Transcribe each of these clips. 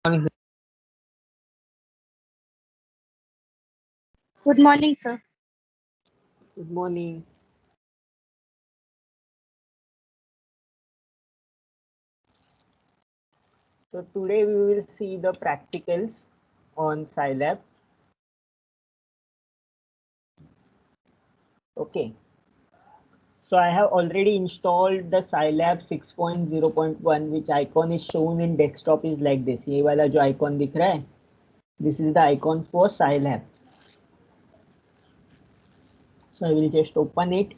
Morning, sir. Good morning, sir. Good morning. So today we will see the practicals on Scilab. Okay. So I have already installed the Scilab 6.0.1, which icon is shown in desktop is like this. ये वाला जो icon दिख रहा है, this is the icon for Scilab. So I will just open it.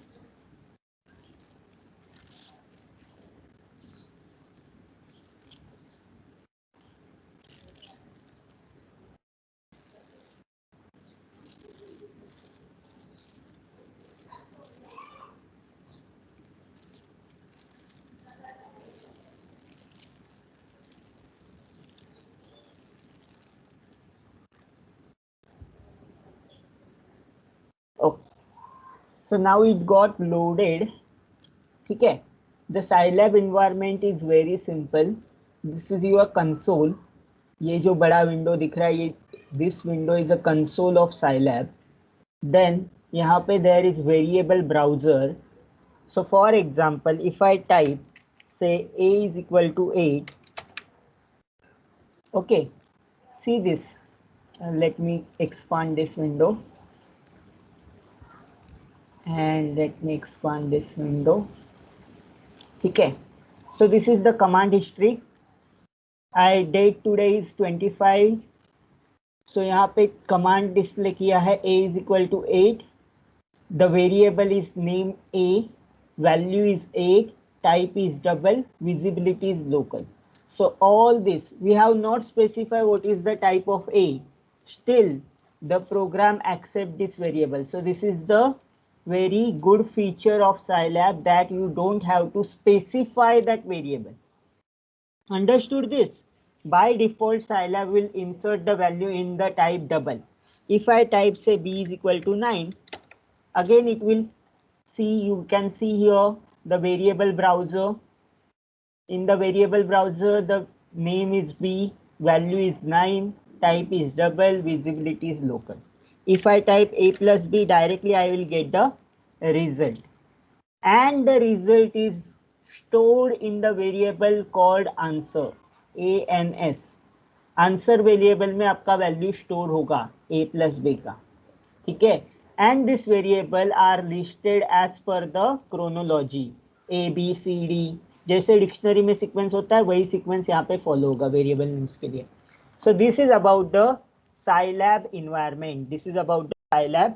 Okay. So now it got loaded. ठीक है. The Scilab environment is very simple. This is your console. ये जो बड़ा विंडो दिख रहा है, ये this window is a console of Scilab. Then यहाँ पे there is variable browser. So for example, if I type say a is equal to 8, okay, see this. Let me expand this window and let me expand this window. Okay, so this is the command history. I date today is 25. So यहाँ पे command display किया है a is equal to 8. The variable is name a, value is 8, type is double, visibility is local. So all this, we have not specified what is the type of a. Still, the program accepts this variable. So this is the very good feature of Scilab, that you don't have to specify that variable. Understood this? By default, Scilab will insert the value in the type double. If I type say b is equal to 9, again it will see, you can see here the variable browser. In the variable browser, the name is b, value is 9, type is double, visibility is local. If I type a plus b, directly I will get the result, and the result is stored in the variable called answer, ans. Answer variable में आपका value store होगा a plus b का. ठीक है. And this variable are listed as per the chronology, A, B, C, D. जैसे dictionary में sequence होता है, वही सीक्वेंस यहाँ पे फॉलो होगा वेरिएबल नेम्स के लिए. So this is about the Scilab environment. This is about the Scilab.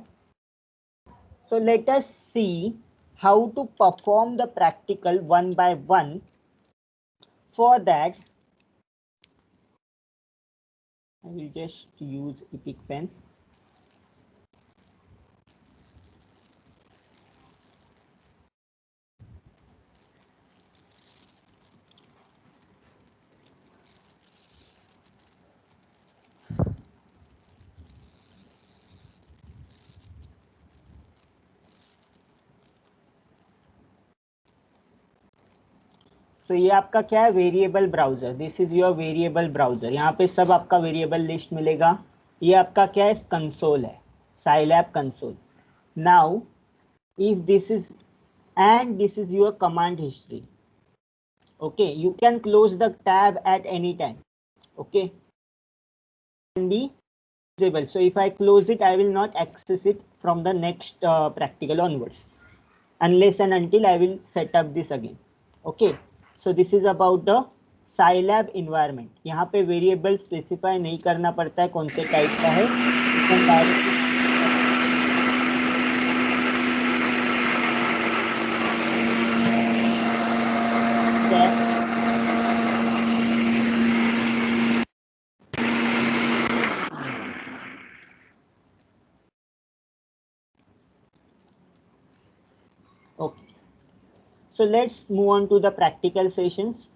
So let us see how to perform the practical one by one. For that, I will just use Epic Pen. तो ये आपका क्या है, variable browser. This is your variable browser. यहाँ पे सब आपका variable list मिलेगा. ये आपका क्या है, कंसोल है, Scilab console. Now if this is, and this is your command history. Okay, you can close the tab at any time. Okay, can be visible. So if I close it, I will not access it from the next practical onwards, unless and until I will set up this again. Okay, so this is about the Scilab environment. यहाँ पे variable specify नहीं करना पड़ता है कौन से type का है. Okay, so let's move on to the practical sessions.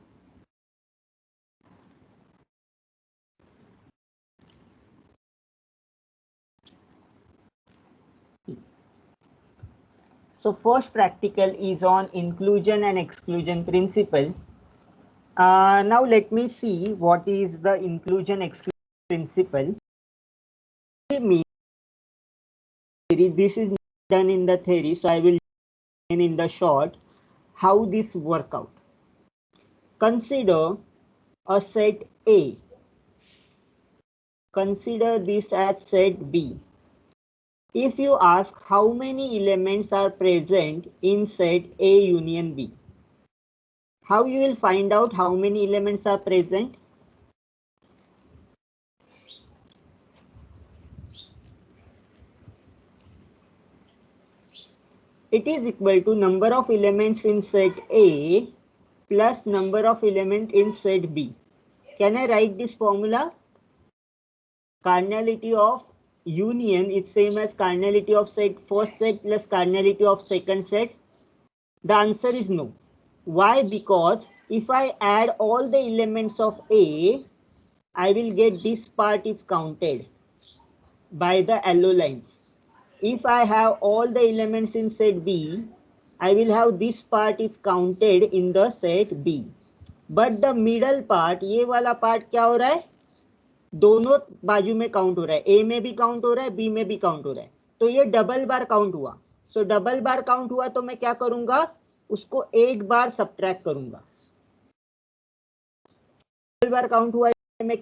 So first practical is on inclusion and exclusion principle. Now let me see what is the inclusion exclusion principle. This is done in the theory, so I will explain in the short how this work out. Consider a set A. Consider this as set B. If you ask how many elements are present in set A union B, how you will find out how many elements are present? It is equal to number of elements in set A plus number of elements in set B. Can I write this formula? Cardinality of union is same as cardinality of set first set plus cardinality of second set. The answer is no. Why? Because if I add all the elements of A, I will get this part is counted by the yellow lines. If I have all the elements in set B, I will have this part is counted in the set B. But the middle part, ये वाला part क्या हो रहा है? दोनों बाजू में count हो रहा है, ए में भी काउंट हो रहा है, बी में भी काउंट हो रहा है, तो ये डबल बार काउंट हुआ. सो डबल बार काउंट हुआ तो मैं क्या करूंगा, उसको एक बार सब्ट्रैक्ट करूंगा. डबल बार काउंट हुआ मैं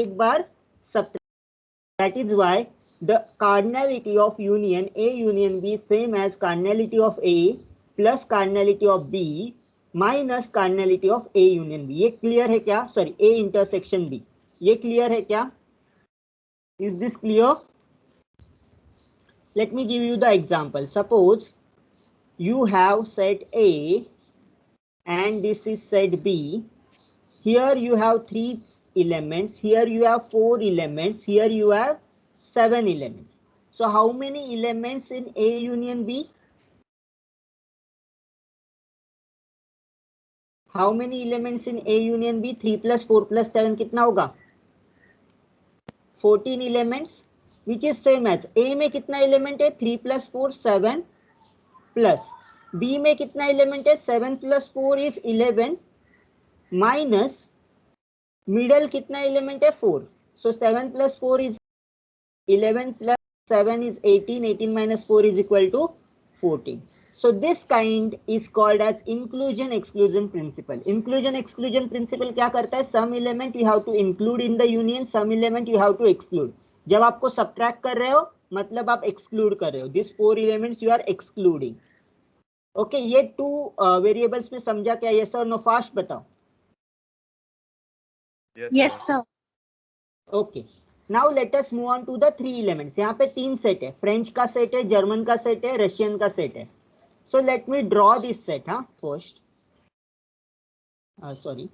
एक बार subtract. That is why the cardinality of union A union B same as cardinality of A plus cardinality of B minus cardinality of A union B. ये क्लियर है क्या? Sorry, A intersection B. ये clear है क्या? Is this clear? Let me give you the example. Suppose you have set A and this is set B. Here you have 3 elements, here you have 4 elements, here you have 7 elements. So how many elements in A union B? How many elements in A union B? 3 plus 4 plus 7 कितना होगा? 14 elements, which is same as A में कितना element है? 3 plus 4 7 plus B में कितना element है? 7 plus 4 is 11 minus middle कितना element है? 4. So 7 plus 4 is 11 plus 7 is 18. 18 minus 4 is equal to 14. So this kind is called as inclusion exclusion principle. Inclusion exclusion principle क्या करता है? Some element you have to include in the union, some element you have to exclude. जब आपको subtract कर रहे हो मतलब आप exclude कर रहे हो. These 4 elements you are excluding. Okay, ये 2 variables में समझा क्या? Yes or no? Fast बताओ. Yes sir. Okay. Now let us move on to the 3 elements. यहाँ पे 3 सेट है, फ्रेंच का सेट है, जर्मन का सेट है, रशियन का सेट है. So let me draw this set, first. Sorry.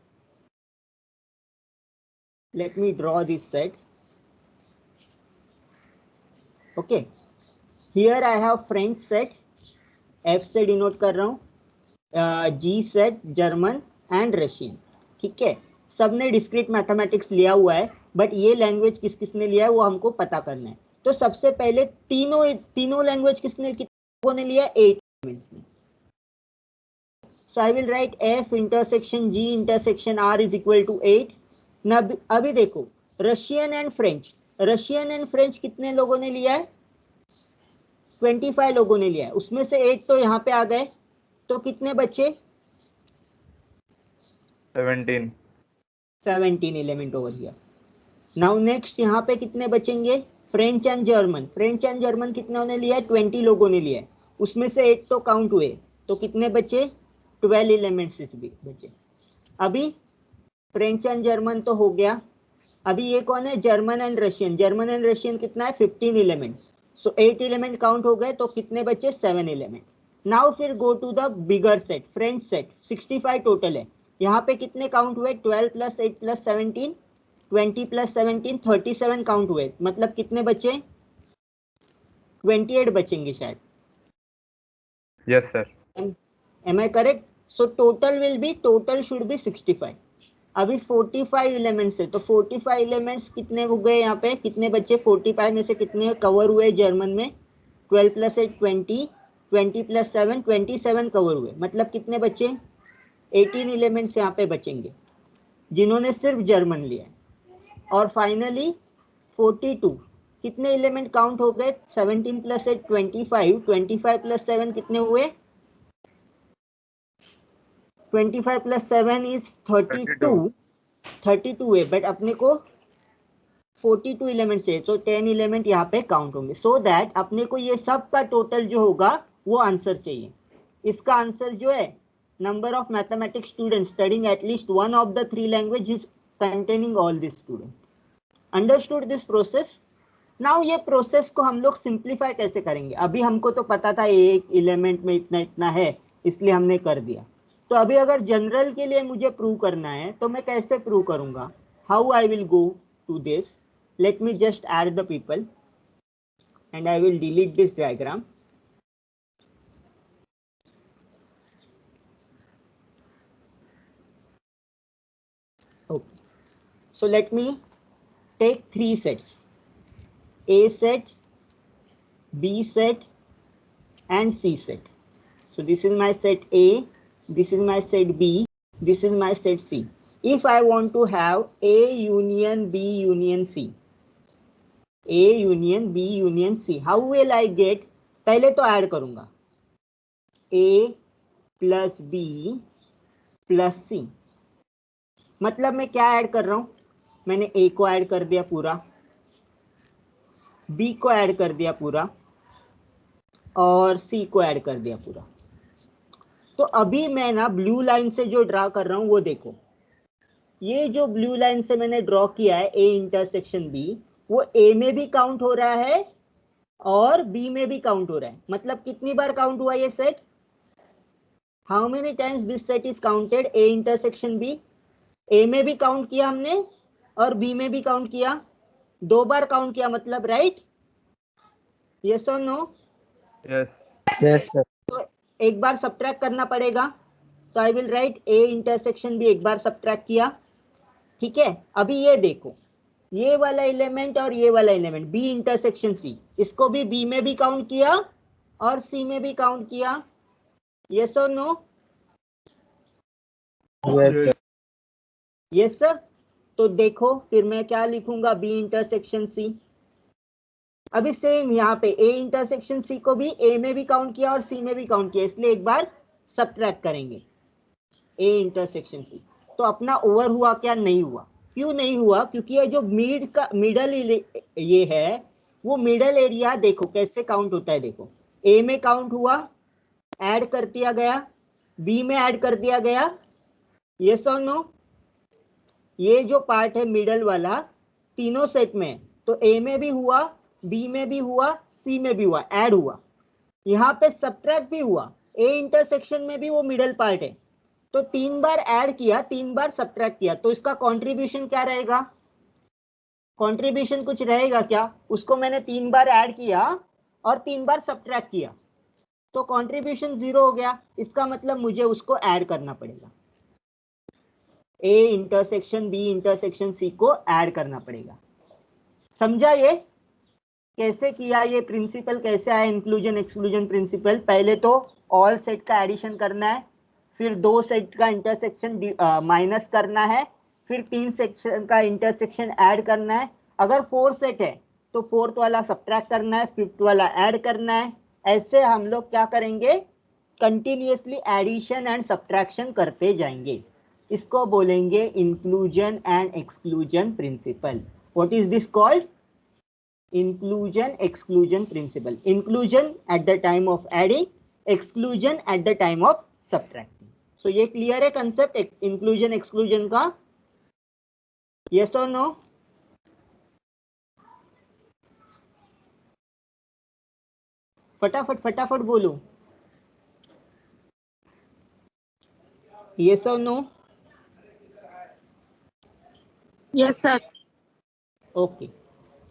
Let me draw this set. Okay. Here I have French set. F से डिनोट कर रहा हूँ. G set, German and Russian. ठीक है. सबने डिस्क्रीट मैथमेटिक्स लिया हुआ है, बट ये लैंग्वेज किस किसने लिया है वो हमको पता करना है. तो सबसे पहले तीनों लैंग्वेज कितने लोगों ने लिया? 8 एलिमेंट्स ने. So I will write F intersection G intersection R is equal to 8. ना अभी देखो, रशियन एंड फ्रेंच कितने लोगों ने लिया है? 25 लोगों ने लिया है. उसमें से 8 तो यहाँ पे आ गए, तो कितने बचे? 17 element over here. Now next यहाँ पे कितने बचेंगे? फ्रेंच एंड जर्मन कितने ने लिया है? 20 लोगों ने लिया है. उसमें से 8 तो काउंट हुए, तो कितने बचे? 12 एलिमेंट्स भी बचे. अभी फ्रेंच एंड जर्मन तो हो गया. अभी ये कौन है? जर्मन एंड रशियन कितना है? 15 एलिमेंट्स. सो 8 एलिमेंट काउंट हो गए, तो कितने बचे? 7 एलिमेंट. नाउ फिर go to the bigger set, French set. 65 total है. यहाँ पे कितने काउंट हुए? 12 प्लस 8 प्लस 17, 20 प्लस 17, 37 काउंट हुए. मतलब कितने बचे? 28 बचेंगे शायद. Yes sir. Am I correct? So total should be 65. अभी 45 एलिमेंट्स है, तो 45 एलिमेंट्स कितने हो गए? यहाँ पे कितने बच्चे? 45 में से कितने कवर हुए जर्मन में? 12 प्लस 8 20, 20 प्लस 7 27 कवर हुए. मतलब कितने बच्चे? 18 एलिमेंट्स यहाँ पे बचेंगे जिन्होंने सिर्फ जर्मन लिया है। और फाइनली 42 कितने एलिमेंट काउंट हो गए? 17 प्लस 8 25, 25 प्लस 7 कितने हुए? 25 प्लस 7 इज 32 है, बट अपने को 42 एलिमेंट चाहिए, तो 10 एलिमेंट यहाँ पे काउंट होंगे। सो दैट अपने को ये सब का टोटल जो होगा वो आंसर चाहिए। इसका आंसर जो है, number of mathematics student studying at least one of the 3 language is containing all this student. Understood this process? Now ये प्रोसेस को हम लोग सिंप्लीफाई कैसे करेंगे? अभी हमको तो पता था एक एलिमेंट में इतना इतना है, इसलिए हमने कर दिया। तो अभी अगर जनरल के लिए मुझे प्रूव करना है तो मैं कैसे प्रूव करूंगा? How I will go to this? Let me just add the people and I will delete this diagram. Okay. So let me take 3 sets: A set, B set and C set. So this is my set A, this is my set B, this is my set C. If I want to have A union B union C, A union B union C, how will I get? पहले तो add करूंगा A plus B plus C। मतलब मैं क्या add कर रहा हूं? मैंने A को ऐड कर दिया पूरा, B को ऐड कर दिया पूरा और C को ऐड कर दिया पूरा। तो अभी मैं ना ब्लू लाइन से जो ड्रा कर रहा हूं वो देखो, ये जो ब्लू लाइन से मैंने ड्रॉ किया है A इंटरसेक्शन B, वो A में भी काउंट हो रहा है और B में भी काउंट हो रहा है। मतलब कितनी बार काउंट हुआ ये set? How many times this set is counted? A intersection B, A में भी काउंट किया हमने और B में भी काउंट किया, 2 बार काउंट किया, मतलब राइट? यस और नो? Yes sir. तो एक बार सब्ट्रैक्ट करना पड़ेगा, तो I will right A intersection B, एक बार सब्ट्रैक्ट किया, ठीक है। अभी ये देखो, ये वाला एलिमेंट और ये वाला एलिमेंट B इंटरसेक्शन C, इसको भी B में भी काउंट किया और C में भी काउंट किया, यस और no? Yes sir. Yes sir. तो देखो फिर मैं क्या लिखूंगा? B intersection C। अभी सेम यहाँ पे A इंटरसेक्शन C को भी A में भी काउंट किया और C में भी काउंट किया, इसलिए एक बार सब्ट्रैक्ट करेंगे A इंटरसेक्शन C। तो अपना ओवर हुआ क्या? नहीं हुआ। क्यों नहीं हुआ? क्योंकि ये जो मिडल ये है, वो मिडल एरिया देखो कैसे काउंट होता है। देखो A में काउंट हुआ, ऐड कर दिया गया, B में ऐड कर दिया गया, यस और नो? ये जो पार्ट है मिडल वाला, तीनों सेट में, तो A में भी हुआ, B में भी हुआ, C में भी हुआ, ऐड हुआ। यहाँ पे सब्ट्रैक्ट भी हुआ, A इंटरसेक्शन में भी वो मिडल पार्ट है, तो 3 बार ऐड किया, 3 बार सब्ट्रैक्ट किया, तो इसका कंट्रीब्यूशन क्या रहेगा? कंट्रीब्यूशन कुछ रहेगा क्या? उसको मैंने 3 बार ऐड किया और 3 बार सब्ट्रैक्ट किया, तो कंट्रीब्यूशन 0 हो गया। इसका मतलब मुझे उसको ऐड करना पड़ेगा, A intersection B intersection C को ऐड करना पड़ेगा। समझा ये कैसे किया? ये प्रिंसिपल कैसे आया? Inclusion exclusion principle. पहले तो ऑल सेट का एडिशन करना है, फिर 2 सेट का इंटरसेक्शन माइनस करना है, फिर 3 सेक्शन का इंटरसेक्शन ऐड करना है। अगर 4 सेट है तो 4th वाला सब्ट्रैक्ट करना है, 5th वाला ऐड करना है। ऐसे हम लोग क्या करेंगे? कंटिन्यूअसली एडिशन एंड सब्ट्रैक्शन करते जाएंगे। इसको बोलेंगे inclusion and exclusion principal. What is this called? Inclusion exclusion principle. Inclusion at the time of adding, exclusion at the time of subtracting. So ये clear है concept inclusion exclusion का? Yes or no? फटाफट बोलो, yes or no? Yes sir. Okay.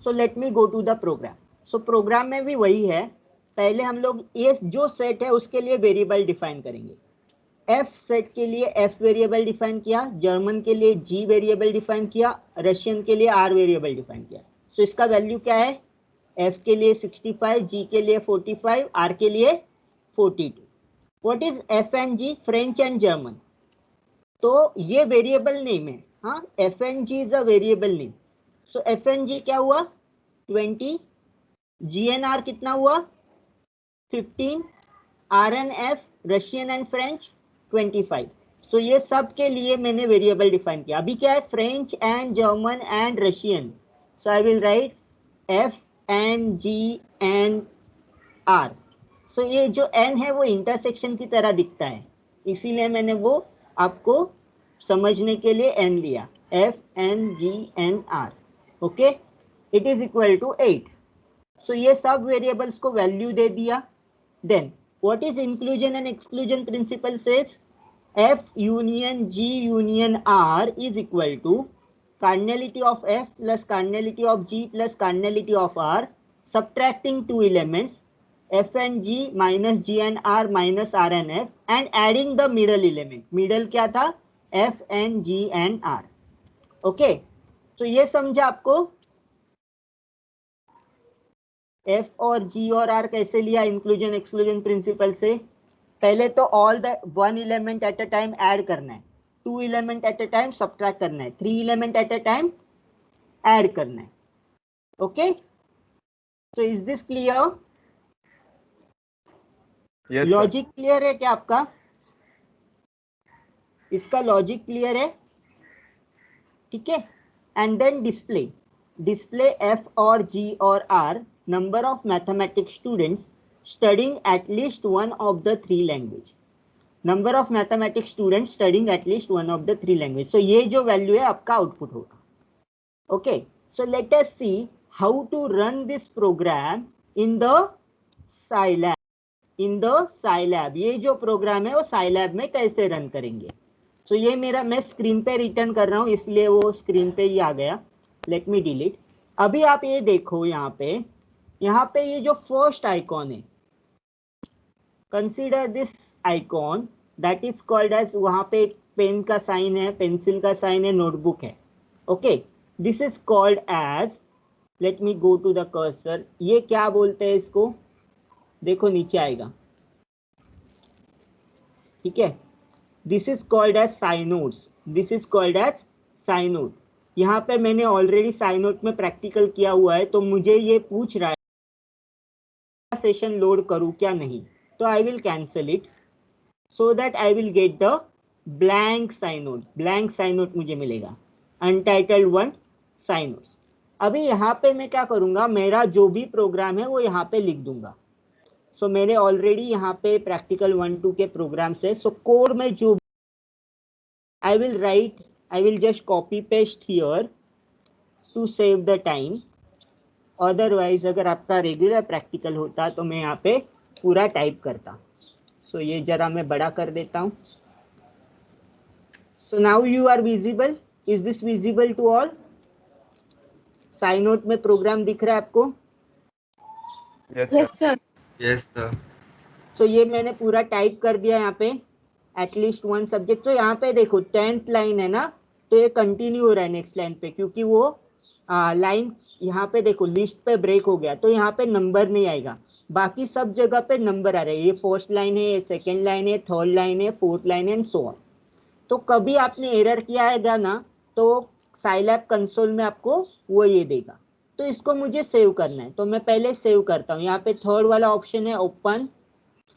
So let me go to the program. So program में भी वही है, पहले हम लोग ये जो सेट है उसके लिए वेरिएबल डिफाइन करेंगे। F सेट के लिए F वेरिएबल डिफाइन किया, जर्मन के लिए G वेरिएबल डिफाइन किया, रशियन के लिए R वेरिएबल डिफाइन किया। सो इसका वैल्यू क्या है? F के लिए 65, G के लिए 45, R के लिए 42। What is F and G? French and German. तो ये वेरिएबल नेम है, हाँ, fng is a variable name. So fng क्या हुआ 20, gnr कितना हुआ 15, rnf रशियन एंड फ्रेंच 25। सो ये सब के लिए मैंने वेरिएबल डिफाइन किया। अभी क्या है French and German and Russian, so I will right f n g n r। सो ये जो n है वो इंटरसेक्शन की तरह दिखता है, इसीलिए मैंने वो आपको समझने के लिए n लिया, f n g n r। Okay, it is equal to 8। So ये सब वेरिएबल्स को वैल्यू दे दिया। Then what is inclusion and exclusion principle says f union g union r is equal to cardinality of f plus cardinality of g plus cardinality of r, subtracting two elements f and g minus g and r minus r and f and adding the middle element। middle क्या था f and g and r। Okay, तो ये समझा आपको f और g और r कैसे लिया इंक्लूजन एक्सक्लूजन प्रिंसिपल से। पहले तो all the one element at a time add करना है, two element at a time subtract करना है, three element at a time add करना है। Okay, so is this clear? Logic clear है क्या आपका? इसका लॉजिक क्लियर है? ठीक है। And then display, display F और जी और R number of mathematics students studying at least one of the three language, number of mathematics students studying at least one of the three language। so ये जो value है आपका output होगा। Okay, so let us see how to run this programme in the Scilab. In the Scilab, ये जो programme है वो Scilab में कैसे रन करेंगे। सो ये मेरा मैं स्क्रीन पे रिटर्न कर रहा हूँ, इसलिए वो स्क्रीन पे ही आ गया। Let me delete. अभी आप ये देखो यहाँ पे ये जो फर्स्ट आइकॉन है, consider this icon that is called as, वहां पे एक पेन का साइन है, पेंसिल का साइन है, नोटबुक है। Okay, this is called as, let me go to the cursor, ये क्या बोलते हैं इसको, देखो नीचे आएगा। ठीक है, this is called as SciNotes, this is called as SciNote. यहाँ पे मैंने ऑलरेडी साइनोड में प्रैक्टिकल किया हुआ है, तो मुझे ये पूछ रहा है सेशन लोड करूँ क्या नहीं, तो I will cancel it so that I will get the blank SciNote. Blank SciNote मुझे मिलेगा, अनटाइटल्ड वन साइनोड। अभी यहाँ पे मैं क्या करूँगा, मेरा जो भी प्रोग्राम है वो यहाँ पे लिख दूंगा। सो मेरे ऑलरेडी यहाँ पे प्रैक्टिकल 1-2 के प्रोग्राम्स है। सो कोड में जो I will write, I will just copy paste here to save the time. Otherwise अगर आपका रेगुलर प्रैक्टिकल होता तो मैं यहाँ पे पूरा टाइप करता। सो ये जरा मैं बड़ा कर देता हूँ। So now you are visible, is this visible to all? SciNote में प्रोग्राम दिख रहा है आपको? Yes sir. Yes sir. So ये मैंने पूरा टाइप कर दिया यहाँ पे, एटलीस्ट वन सब्जेक्ट। तो यहाँ पे देखो 10th लाइन है ना, तो ये कंटिन्यू हो रहा है नेक्स्ट लाइन पे, क्योंकि वो लाइन यहाँ पे देखो लिस्ट पे ब्रेक हो गया, तो यहाँ पे नंबर नहीं आएगा, बाकी सब जगह पे नंबर आ रहे हैं। ये फर्स्ट लाइन है, ये सेकेंड लाइन है, थर्ड लाइन है, फोर्थ लाइन है एंड सो ऑन। तो कभी आपने एरर किया है ना, तो साइलैब कंसोल में आपको वो ये देगा। तो इसको मुझे सेव करना है, तो मैं पहले सेव करता हूँ। यहाँ पे थर्ड वाला ऑप्शन है ओपन,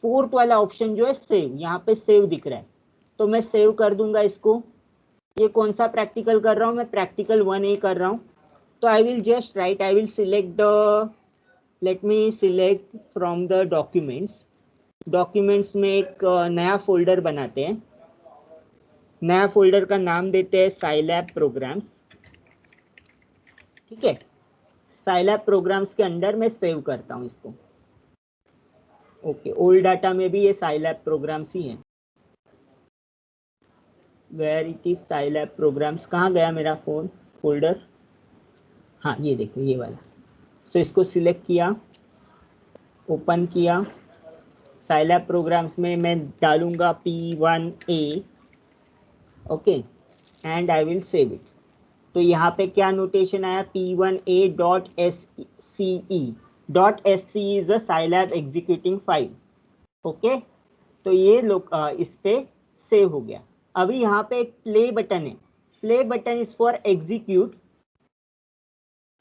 फोर्थ वाला ऑप्शन जो है सेव, यहाँ पे सेव दिख रहा है, तो मैं सेव कर दूंगा इसको। ये कौन सा प्रैक्टिकल कर रहा हूँ मैं, प्रैक्टिकल 1A कर रहा हूँ। तो I will just right, I will select the, let me select from the documents. Documents में एक नया फोल्डर बनाते हैं, नया फोल्डर का नाम देते हैं साइलैब प्रोग्राम्स। ठीक है, साइलैब प्रोग्राम्स के अंदर मैं सेव करता हूँ इसको। ओके, ओल्ड डाटा में भी ये साइलैब प्रोग्राम्स ही हैं। Where it is Scilab programmes, कहाँ गया मेरा फोन फोल्डर? हाँ ये देखो ये वाला। सो इसको सिलेक्ट किया, ओपन किया। साइलैब प्रोग्राम्स में मैं डालूंगा P1A। Okay, and I will save it. तो यहाँ पे क्या नोटेशन आया, P1A.sce। .sce is a Scilab executing file. Okay, तो ये लोग इस पे सेव हो गया। अभी यहाँ पे एक प्ले बटन है, play button is for execute,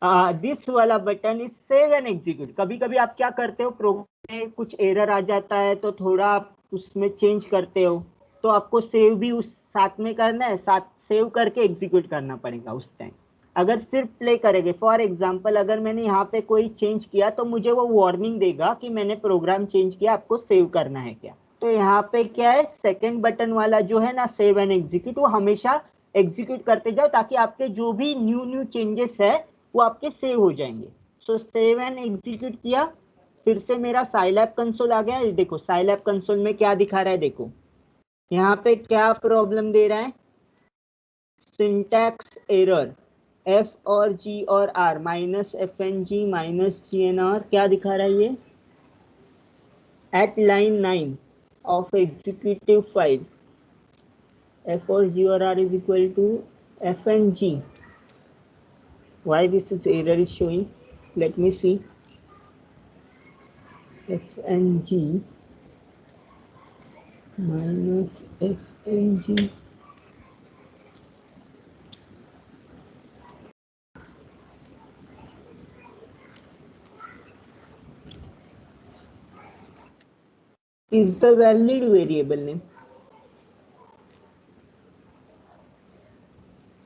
this वाला button is save and execute. कभी कभी आप क्या करते हो, प्रोग्राम में कुछ एरर आ जाता है तो थोड़ा आप उसमें चेंज करते हो, तो आपको सेव भी उस साथ में करना है, साथ सेव करके एग्जीक्यूट करना पड़ेगा उस टाइम। अगर सिर्फ प्ले करेंगे, फॉर एग्जांपल अगर मैंने यहाँ पे कोई चेंज किया तो मुझे वो वार्निंग देगा कि मैंने प्रोग्राम चेंज किया, आपको सेव करना है क्या। तो यहाँ पे क्या है, सेकंड बटन वाला जो है ना, सेव एंड एग्जीक्यूट, वो हमेशा एग्जीक्यूट करते जाओ ताकि आपके जो भी न्यू चेंजेस है वो आपके सेव हो जाएंगे। सो सेव एंड एग्जीक्यूट किया, फिर से मेरा साइलैब कंसोल आ गया। देखो साइलैब कंसोल में क्या दिखा रहा है, देखो यहाँ पे क्या प्रॉब्लम दे रहा है, सिंटैक्स एरर, एफ और जी और R minus F N G minus G N R, क्या दिखा रहा है ये, at line 9 of executive file F और जी और R is equal to F N G. Why this is error is showing? Let me see. FNG minus FNG. Is the valid variable name.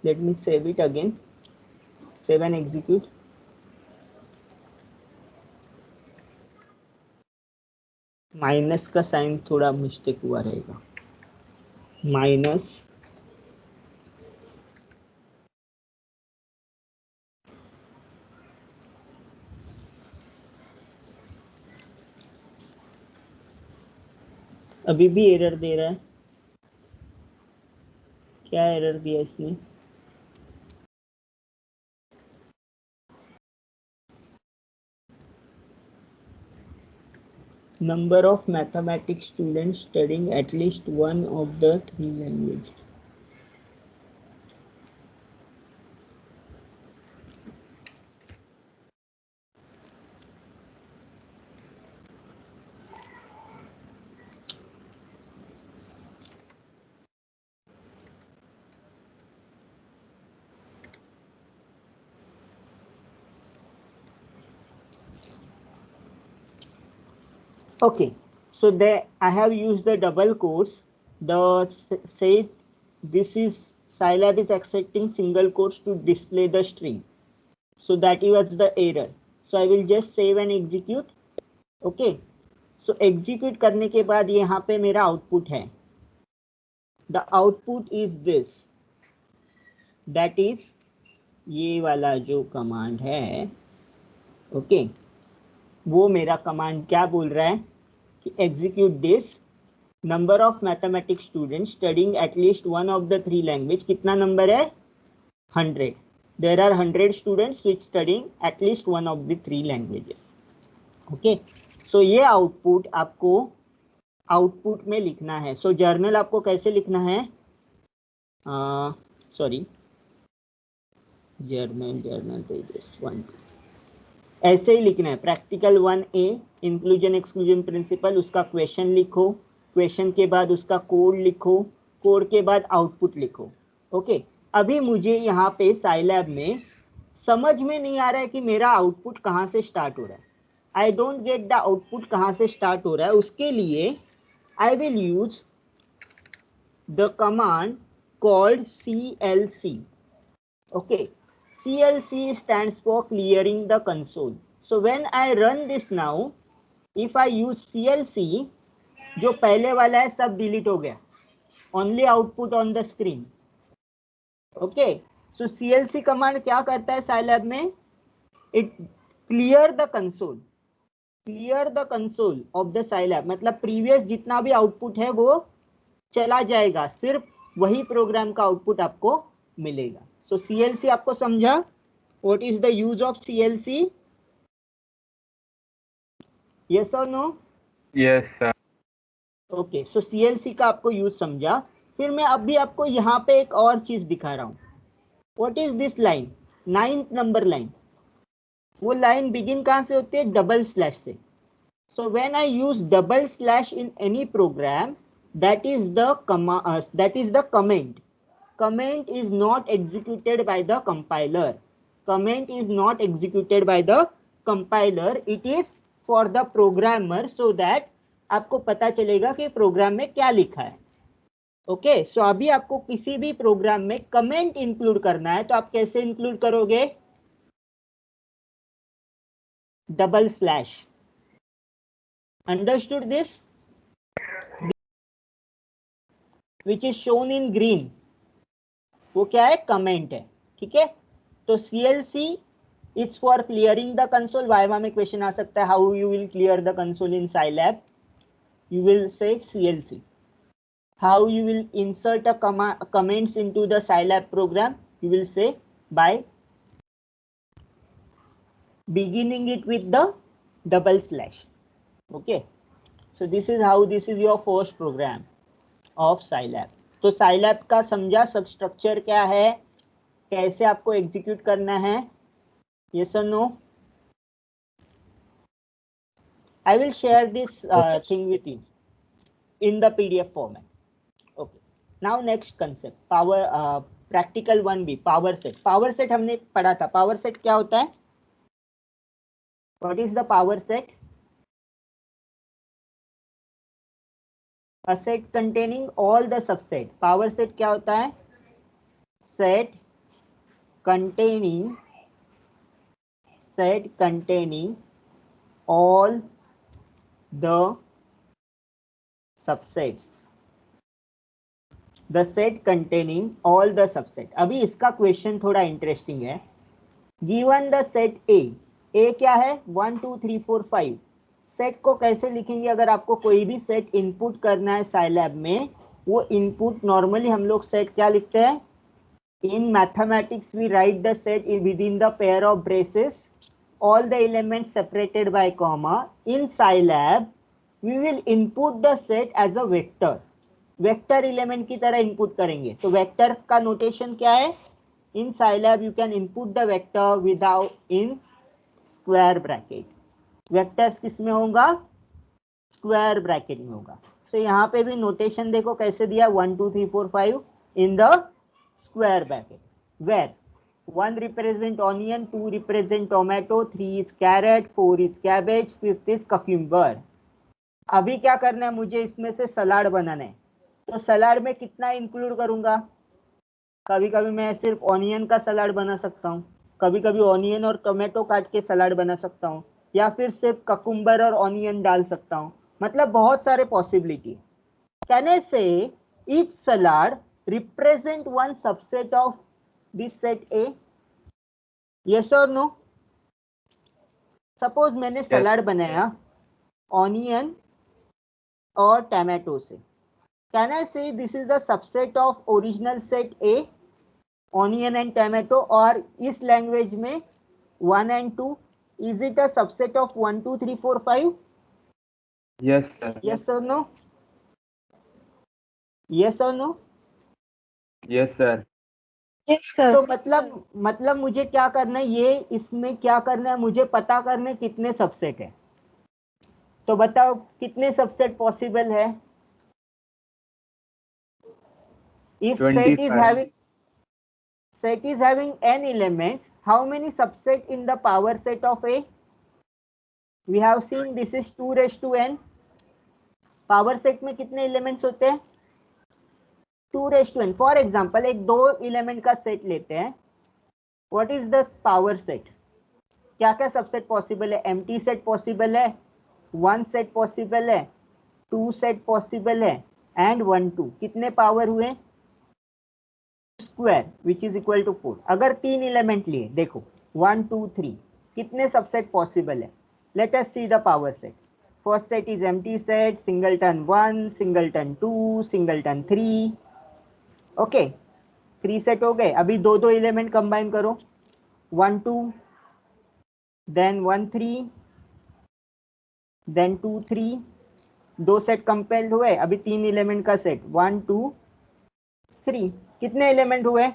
Let me save it again. Save and execute. Minus का sign थोड़ा mistake हुआ रहेगा, minus अभी भी error दे रहा है, क्या error दिया इसने, number of mathematics students studying at least one of the 3 languages. Okay, so there I have used the double quotes. The say this is Scilab is accepting single quotes to display the string. So that was the error. So I will just save and execute. Okay. So execute करने के बाद यहाँ पे मेरा output है. The output is this. That is ये वाला जो command है. Okay. वो मेरा कमांड क्या बोल रहा है कि execute this, number of mathematics students studying at least one of the 3 language, कितना नंबर है, 100, there are 100 students which studying at least one of the 3 languages. Okay, so ये आउटपुट आपको आउटपुट में लिखना है। सो जर्नल आपको कैसे लिखना है, सॉरी जर्नल पेजेस 1 ऐसे ही लिखना है। Practical 1A inclusion exclusion principle, उसका क्वेश्चन लिखो, क्वेश्चन के बाद उसका कोड लिखो, कोड के बाद आउटपुट लिखो। ओके, अभी मुझे यहाँ पे साइलैब में समझ में नहीं आ रहा है कि मेरा आउटपुट कहाँ से स्टार्ट हो रहा है। I don't get the output कहाँ से स्टार्ट हो रहा है। उसके लिए आई will use the command called CLC। Okay, CLC stands for clearing the console. So when I run this now, if I use CLC, जो पहले वाला है सब डिलीट हो गया, only output on the screen. Okay, so CLC command क्या करता है साइलैब में, it clear the console, clear the console of the Scilab, मतलब प्रीवियस जितना भी आउटपुट है वो चला जाएगा, सिर्फ वही प्रोग्राम का आउटपुट आपको मिलेगा। So CLC आपको समझा? What is the use of CLC? Yes or no? Yes, sir. Okay, so CLC का आपको यूज समझा। फिर मैं अभी आपको यहाँ पे एक और चीज दिखा रहा हूँ। What is this line? 9th number line, वो लाइन बिगिन कहाँ से होती है, डबल स्लैश से। So when I use double slash in any program, that is the comment. Comment is not executed by the compiler. Comment is not executed by the compiler. It is for the programmer so that आपको पता चलेगा कि programme में क्या लिखा है. Okay, सो अभी आपको किसी भी प्रोग्राम में कमेंट इंक्लूड करना है तो आप कैसे इंक्लूड करोगे? Double slash. Understood this? Which is shown in green, वो क्या है? कमेंट है. ठीक है, तो CLC it's for clearing the console. Viva में क्वेश्चन आ सकता है, how you will clear the console in Scilab? You will say CLC. How you will insert a comments into the Scilab program? You will say by beginning it with the double slash. Okay, so this is how, this is your first program of Scilab. तो Scilab का समझा सब structure क्या है, कैसे आपको execute करना है? Yes or no? I will share this thing with you in the PDF format. Okay, now next concept, power practical 1B, power set. Power set हमने पढ़ा था. Power set क्या होता है? What is the power set? A set containing all the subset. Power set क्या होता है? Set containing all the subsets. The set containing all the subset. अभी इसका क्वेश्चन थोड़ा इंटरेस्टिंग है. Given the set A, A क्या है? 1 2 3 4 5. Set को कैसे लिखेंगे? अगर आपको कोई भी सेट इनपुट करना है साइलैब में, वो इनपुट नॉर्मली हम लोग सेट क्या लिखते हैं? In mathematics we write the set with in the pair of braces, all the elements separated by comma. In Scilab we will input the set as a vector. Vector element की तरह input करेंगे. तो vector का notation क्या है? इन Scilab you can input the vector without in square bracket. Vectors किस में होगा? स्क्वायर ब्रैकेट में होगा. सो यहाँ पे भी नोटेशन देखो कैसे दिया, 1 2 3 4 5 in the square bracket, where 1 represent onion, 2 represent tomato, 3 is carrot, 4 is cabbage, 5th is cucumber. अभी क्या करना है? मुझे इसमें से सलाड बनाना है. तो सलाड में कितना इंक्लूड करूंगा? कभी कभी मैं सिर्फ ऑनियन का सलाड बना सकता हूँ, कभी कभी ऑनियन और टोमेटो काट के सलाड बना सकता हूँ, या फिर सिर्फ ककुम्बर और ऑनियन डाल सकता हूँ. मतलब बहुत सारे पॉसिबिलिटी. कैन आई से each salad represent one subset of this set A? Yes और नो? सपोज मैंने सलाड बनाया ऑनियन और टमाटो से. कैन आई से this is the subset of original set A, onion and tomato? और इस language में 1 and 2, is it a subset of 1 2 3 4 5? Yes sir. Yes or no? Yes or no? Yes sir. Yes sir. तो मतलब मुझे क्या करना है? ये इसमें क्या करना है? मुझे पता करना है कितने सबसेट है. तो बताओ कितने सबसेट पॉसिबल है? If 25. set is having n elements, how many subset in the power set of A? We have seen this is 2 raised to n. Power set में कितने एलिमेंट्स होते हैं? 2 raised to n. For example एक 2 element का set लेते हैं. What is the power set? क्या क्या सबसेट पॉसिबल है? एम्प्टी सेट पॉसिबल है, 1 सेट पॉसिबल है, 2 सेट पॉसिबल है एंड 1 2. कितने पावर हुए? Square which is equal to 4. अगर 3 एलिमेंट लिए, देखो 1 2 3, कितने सबसेट पॉसिबल है? Let us see the power set. First set is empty set, singleton 1, singleton 2, singleton 3. Okay, 3 set हो गए. अभी 2 एलिमेंट कंबाइन करो, 1 2 देन 1 3 देन 2 3. 2 सेट कंपेल्ड हुए. अभी 3 एलिमेंट का सेट 1 2 3. कितने एलिमेंट हुए?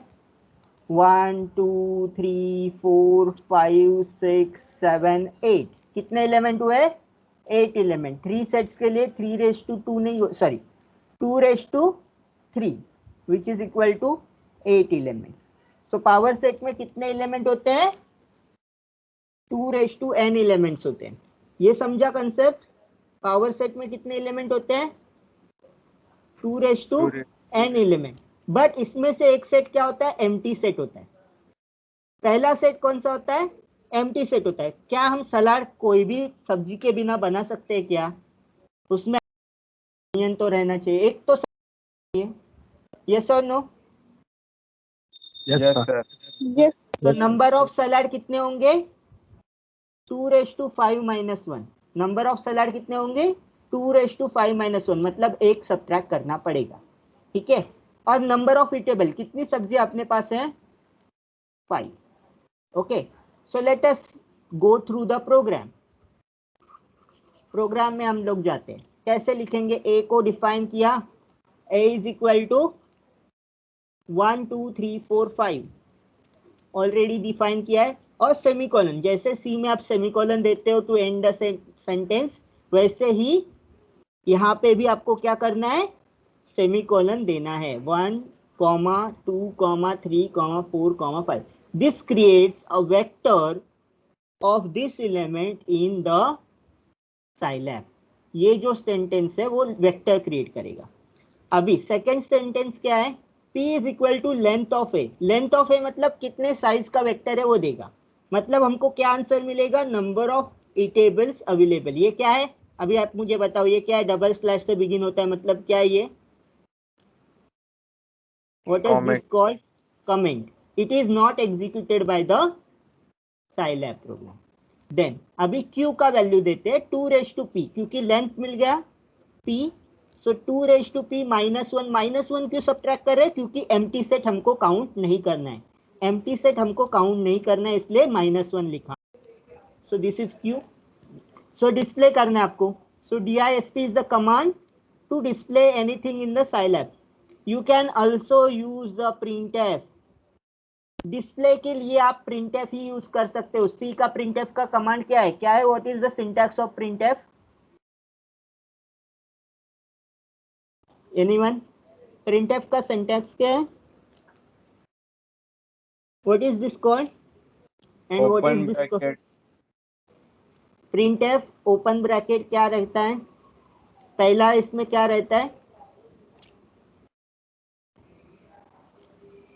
1 2 3 4 5 6 7 8. कितने एलिमेंट हुए? 8 एलिमेंट. 3 सेट्स के लिए 3 raised to 2 नहीं, sorry 2⁻³ which is equal to 8 element. तो पावर सेट में कितने एलिमेंट होते हैं? 2⁻n एलिमेंट्स होते हैं। ये समझा कंसेप्ट? पावर सेट में कितने एलिमेंट होते हैं? 2⁻n element. बट इसमें से एक सेट क्या होता है? एम्प्टी सेट होता है। पहला सेट कौन सा होता है? एम्प्टी सेट होता है। क्या हम सलाद कोई भी सब्जी के बिना बना सकते हैं क्या? उसमें अनियन तो रहना चाहिए, एक तो चाहिए। यस और नो? Yes, sir. Yes. तो नंबर ऑफ सलाद कितने होंगे? 2⁻5 - 1। नंबर ऑफ सलाद कितने होंगे? 2⁻5 - 1, मतलब एक सब्ट्रैक्ट करना पड़ेगा। ठीक है। और नंबर ऑफ ईटेबल, कितनी सब्जी अपने पास है? 5। Okay, so let us go through the program. Program में हम लोग जाते हैं। कैसे लिखेंगे? ए को डिफाइन किया, a is equal to 1 2 3 4 5 already define किया है। और सेमीकोलन, जैसे सी में आप सेमीकोलन देते हो टू एंड द सेंटेंस, वैसे ही यहाँ पे भी आपको क्या करना है? सेमीकोलन देना है। 1, 2, 3, 4, 5। This creates a vector of this element in the Scilab. ये जो सेंटेंस है वो वेक्टर क्रिएट करेगा। अभी सेकेंड सेंटेंस क्या है? P is equal to length of A. Length of A मतलब कितने साइज का वेक्टर है वो देगा। मतलब हमको क्या आंसर मिलेगा? Number of eatables available. ये क्या है? अभी आप मुझे बताओ, ये क्या है? डबल स्लैश से बिगिन होता है, मतलब क्या है ये? What is this called? Comment. It is not executed by the Scilab program. Then अभी Q का वैल्यू देते हैं 2⁻p, क्योंकि लेंथ मिल गया P। सो 2⁻p -1 क्यों सब्ट्रैक्ट कर रहे हैं? क्योंकि एम्प्टी सेट हमको काउंट नहीं करना है। एम्प्टी सेट हमको काउंट नहीं करना है, इसलिए -1 लिखा। So this is Q। So display करना है आपको। So disp is the command to display anything in the Scilab. You can also use the printf। Display के लिए आप printf ही यूज कर सकते हो। सी का printf का कमांड क्या है? क्या है? What is the syntax of printf? Anyone? printf का सिंटैक्स क्या है? What is this called? And what is Open this called? bracket. printf open bracket क्या रहता है? पहला इसमें क्या रहता है?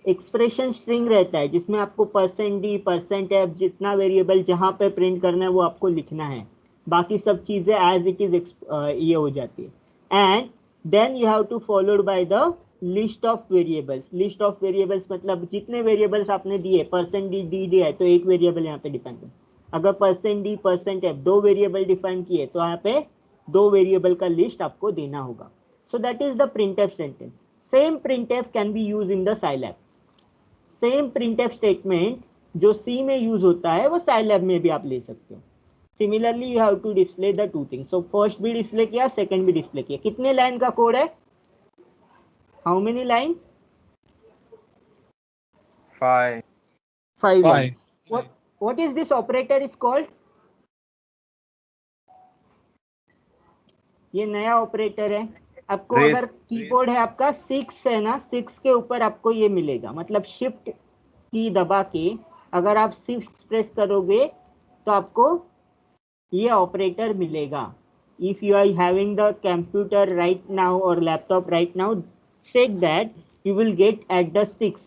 एक्सप्रेशन स्ट्रिंग रहता है, जिसमें आपको %d, %f जितना वेरिएबल जहां पे प्रिंट करना है वो आपको लिखना है। बाकी सब चीजें एज इट इज ये हो जाती है। And then you have to followed by the list of variables. List of variables मतलब जितने वेरिएबल्स आपने दिए, %d दिया है तो एक वेरिएबल यहाँ पे डिफाइन कर। अगर %d, %f दो वेरिएबल डिफाइन किए तो यहाँ पे दो वेरिएबल का लिस्ट आपको देना होगा। So that is the printf sentence. Same printf can be use in the Scilab. Same printf statement जो C में यूज होता है वो साइलैब में भी आप ले सकते हो। Similarly you have to display the two things. So first भी डिस्प्ले किया, सेकंड भी डिस्प्ले किया। कितने लाइन का कोड है? How many line? 5. 5 line. what is this operator is called? ये नया ऑपरेटर है। आपको Raise. अगर कीबोर्ड है आपका 6 है ना, 6 के ऊपर आपको ये मिलेगा। मतलब शिफ्ट की दबा के अगर आप 6 प्रेस करोगे तो आपको ये ऑपरेटर मिलेगा। If you are having the computer right now और laptop right now, check that you will get at the 6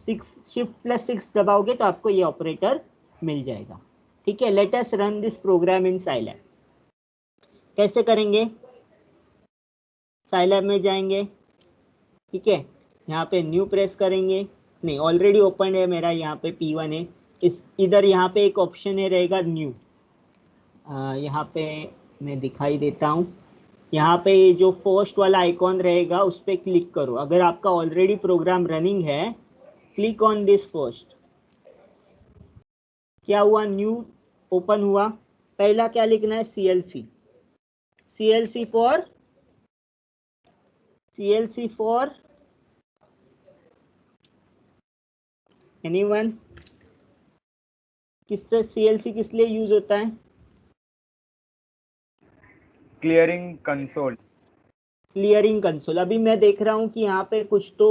shift plus 6 दबाओगे तो आपको ये ऑपरेटर मिल जाएगा। ठीक है, let us run this programme in Scilab. कैसे करेंगे? साइलैब में जाएंगे, ठीक है, यहाँ पे न्यू प्रेस करेंगे। नहीं, ऑलरेडी ओपन है मेरा, यहाँ पे P1 है। इस इधर यहाँ पे एक ऑप्शन है रहेगा न्यू। यहाँ पे मैं दिखाई देता हूँ। यहाँ पे जो फर्स्ट वाला आइकॉन रहेगा उस पर क्लिक करो। अगर आपका ऑलरेडी प्रोग्राम रनिंग है, क्लिक ऑन दिस फर्स्ट। क्या हुआ? न्यू ओपन हुआ। पहला क्या लिखना है? CLC। CLC for anyone? किससे CLC किस लिए यूज होता है? Clearing console. Clearing console. अभी मैं देख रहा हूं कि यहाँ पे कुछ तो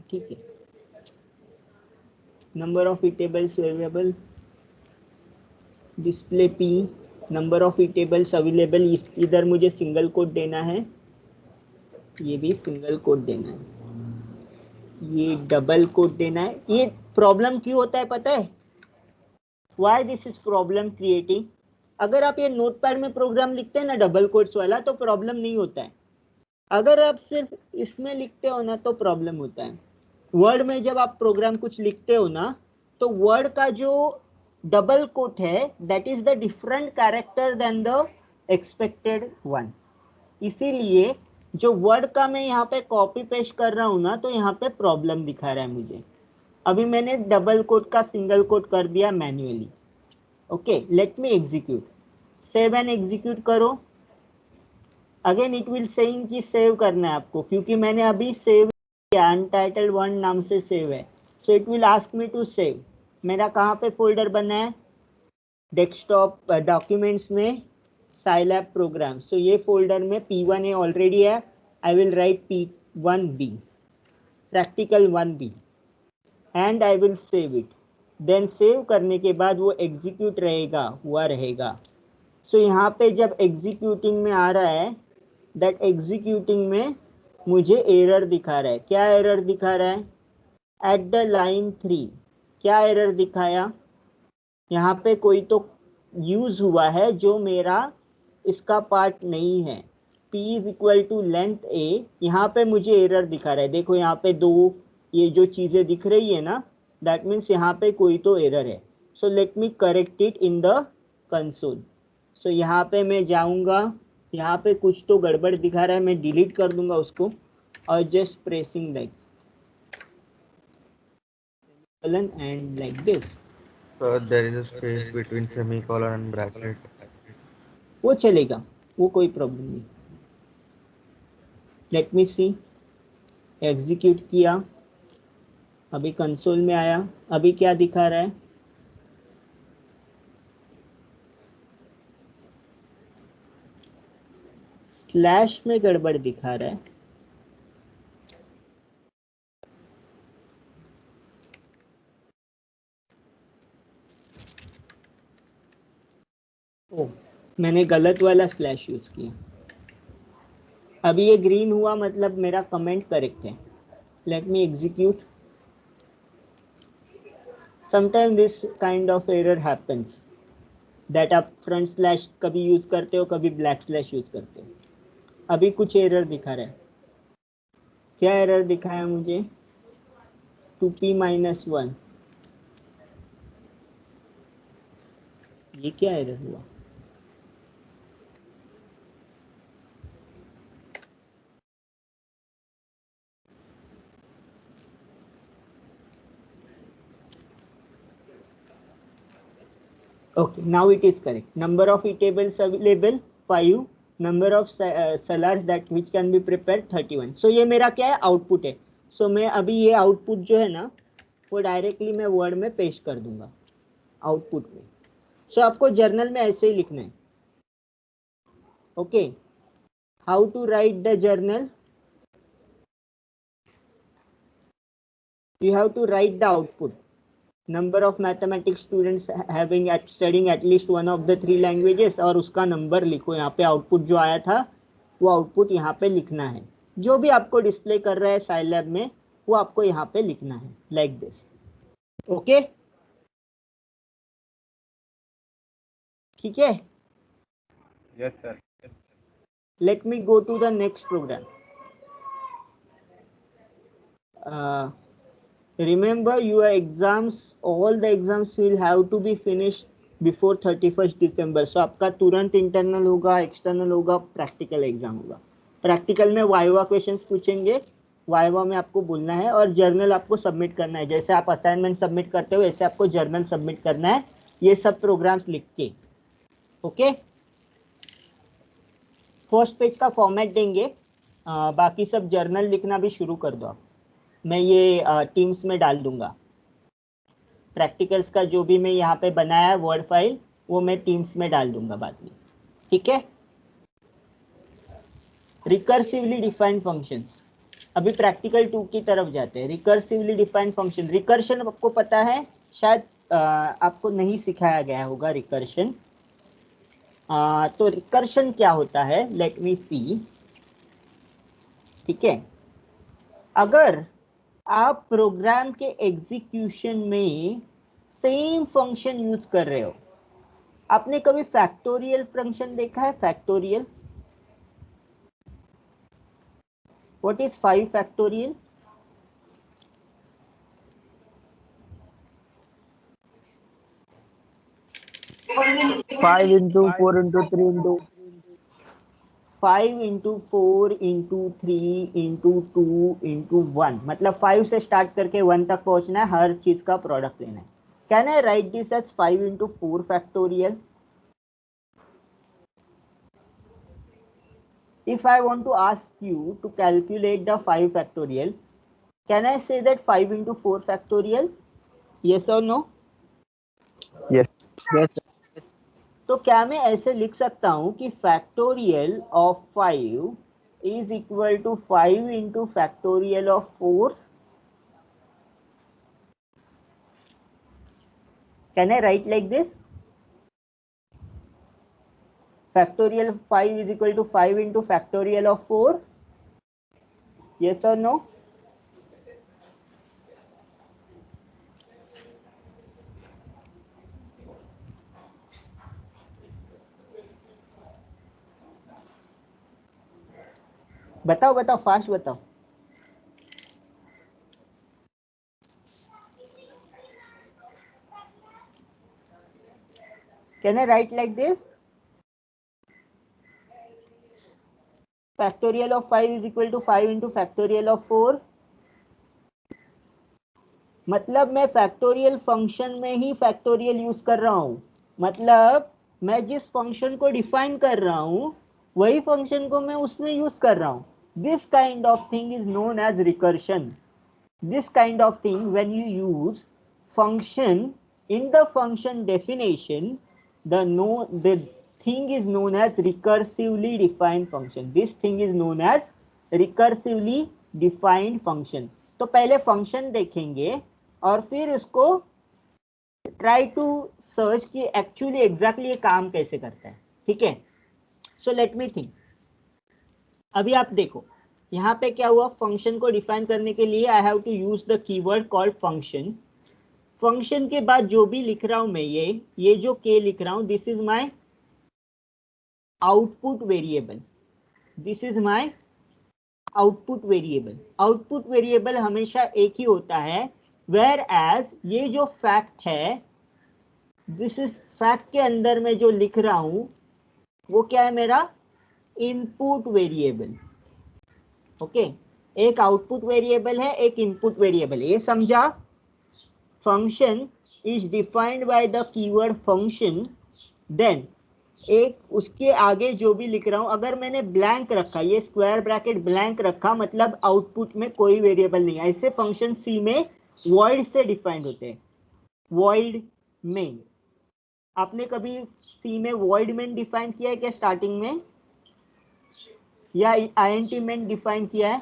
ठीक है, number of tables available, display P, number of tables available, इधर मुझे सिंगल कोट देना है, ये भी सिंगल कोट देना है, ये डबल कोट देना है। ये प्रॉब्लम क्यों होता है पता है? Why this is problem creating? अगर आप ये नोटपैड में प्रोग्राम लिखते हैं ना डबल कोट्स वाला, तो प्रॉब्लम नहीं होता है। अगर आप सिर्फ इसमें लिखते हो ना तो प्रॉब्लम होता है। वर्ड में जब आप प्रोग्राम कुछ लिखते हो ना, तो वर्ड का जो डबल कोट है that is the different character then the expected one. इसीलिए जो वर्ड का मैं यहाँ पे कॉपी पेस्ट कर रहा हूँ ना, तो यहाँ पे प्रॉब्लम दिखा रहा है मुझे। अभी मैंने डबल कोट का सिंगल कोट कर दिया manually. Okay, let me execute, save and execute करो। अगेन इट विल सेइंग कि सेव करना है आपको, क्योंकि मैंने अभी सेव किया, अनटाइटल्ड वन नाम से सेव है, so it will ask me to save. मेरा कहाँ पे फोल्डर बना है? डेस्कटॉप डॉक्यूमेंट्स में साइलैब प्रोग्राम, सो ये फोल्डर में P1A ऑलरेडी है। I will write P1B, practical 1B, and I will save it. Then save करने के बाद वो एग्जीक्यूट रहेगा, हुआ रहेगा। सो यहाँ पे जब एग्जीक्यूटिंग में आ रहा है, दैट एग्जीक्यूटिंग में मुझे एरर दिखा रहा है। क्या एरर दिखा रहा है? एट द लाइन 3 क्या एरर दिखाया? यहाँ पे कोई तो यूज हुआ है जो मेरा इसका पार्ट नहीं है। P is equal to length A, यहाँ पे मुझे एरर दिखा रहा है। देखो यहाँ पे दो ये जो चीजें दिख रही है ना, दैट मीन्स यहाँ पे कोई तो एरर है। So let me correct it in the console. So यहाँ पे मैं जाऊँगा, यहाँ पे कुछ तो गड़बड़ दिखा रहा है, मैं डिलीट कर दूंगा उसको और just pressing like and like this. Sir, there is a space between semicolon and bracket. वो चलेगा, वो कोई प्रॉब्लम नहीं। लेट मी सी, एग्जीक्यूट किया, अभी कंसोल में आया, अभी क्या दिखा रहा है? स्लैश में गड़बड़ दिखा रहा है। ओ, मैंने गलत वाला स्लैश यूज किया। अभी ये ग्रीन हुआ मतलब मेरा कमेंट करेक्ट है। Let me execute. Sometime this kind of error happens, that आप फ्रंट स्लैश कभी यूज करते हो, कभी ब्लैक स्लैश यूज करते हो। अभी कुछ एरर दिखा रहा है। क्या एरर दिखाया मुझे? 2p-1, ये क्या एरर हुआ? Okay, now it is correct. Number of tables available 5, number of salads that which can be prepared 31. So ये मेरा क्या है? आउटपुट है। सो मैं अभी ये आउटपुट जो है ना, वो डायरेक्टली मैं वर्ड में पेस्ट कर दूंगा आउटपुट में। सो आपको जर्नल में ऐसे ही लिखना है। Okay, how to write the journal? You have to write the output. Number of mathematics students having studying at least one of the 3 languages, और उसका नंबर लिखो। यहाँ पे आउटपुट जो आया था वो आउटपुट यहाँ पे लिखना है। जो भी आपको डिस्प्ले कर रहा है साइलैब में वो आपको यहाँ पे लिखना है, लाइक दिस। ओके, ठीक है। Yes, sir. Let me go to the next program. Remember your exams, all the exams will have to be finished before 31st December. So आपका तुरंत इंटरनल होगा, एक्सटर्नल होगा, प्रैक्टिकल एग्जाम होगा। Practical में viva questions पूछेंगे, viva में आपको बोलना है, और जर्नल आपको सबमिट करना है। जैसे आप असाइनमेंट सबमिट करते हो वैसे आपको जर्नल सबमिट करना है, ये सब प्रोग्राम्स लिख के। ओके, फर्स्ट पेज का फॉर्मेट देंगे, बाकी सब जर्नल लिखना भी शुरू कर दो आप। मैं ये टीम्स में डाल दूंगा। प्रैक्टिकल्स का जो भी मैं यहाँ पे बनाया है वर्ड फाइल, वो मैं टीम्स में डाल दूंगा बाद में, ठीक है। Recursively defined functions. अभी प्रैक्टिकल 2 की तरफ जाते हैं। रिकर्सिवली डिफाइंड फंक्शन, रिकर्शन आपको पता है, शायद आपको नहीं सिखाया गया होगा रिकर्शन। तो रिकर्शन क्या होता है, लेट मी सी। ठीक है, अगर आप प्रोग्राम के एग्जीक्यूशन में सेम फंक्शन यूज कर रहे हो, आपने कभी फैक्टोरियल फंक्शन देखा है? Factorial, what is 5 factorial? Five into four into three into 5 into 4 into 3 into 2 into 1, मतलब 5 से स्टार्ट करके 1 तक पहुंचना है, हर चीज का प्रोडक्ट लेना है। Can I write this as 5 into 4 factorial? If I want to ask you to calculate the 5 factorial, can I say that 5 into 4 factorial? Yes or no? yes. Yes. तो क्या मैं ऐसे लिख सकता हूं कि factorial of 5 is equal to 5 into factorial of 4? Can I write like this? Factorial of 5 is equal to 5 into factorial of 4? Yes or no? बताओ बताओ, फास्ट बताओ। Can I write like this? Factorial of 5 is equal to 5 into factorial of 4? मतलब मैं factorial function में ही factorial use कर रहा हूं, मतलब मैं जिस फंक्शन को डिफाइन कर रहा हूं वही फंक्शन को मैं उसमें यूज कर रहा हूं। This kind of thing is known as recursion. This kind of thing, when you use function in the function definition, the thing is known as recursively defined function. This thing is known as recursively defined function. तो पहले function देखेंगे और फिर उसको try to search कि actually exactly ये काम कैसे करता है। ठीक है, सो लेट मी थिंक। अभी आप देखो यहाँ पे क्या हुआ, फंक्शन को डिफाइन करने के लिए I have to use the keyword called function. Function के बाद जो भी लिख रहा हूं मैं, ये जो के लिख रहा हूं, this is my output variable. This is my output variable. Output variable हमेशा एक ही होता है, वेयर एज ये जो फैक्ट है, दिस इज फैक्ट के अंदर में जो लिख रहा हूं वो क्या है, मेरा इनपुट वेरिएबल। ओके, एक आउटपुट वेरिएबल है, एक इनपुट वेरिएबल है, ये समझा? Function is defined by the keyword function, then एक उसके आगे जो भी लिख रहा हूं, अगर मैंने ब्लैंक रखा, ये स्क्वायर ब्रैकेट ब्लैंक रखा, मतलब आउटपुट में कोई वेरिएबल नहीं है। ऐसे फंक्शन सी में वॉइड से डिफाइंड होते हैं। वॉइड मेन, आपने कभी सी में वॉइड मेन डिफाइन किया है क्या स्टार्टिंग में, या आईएनटी मेन डिफाइन किया है?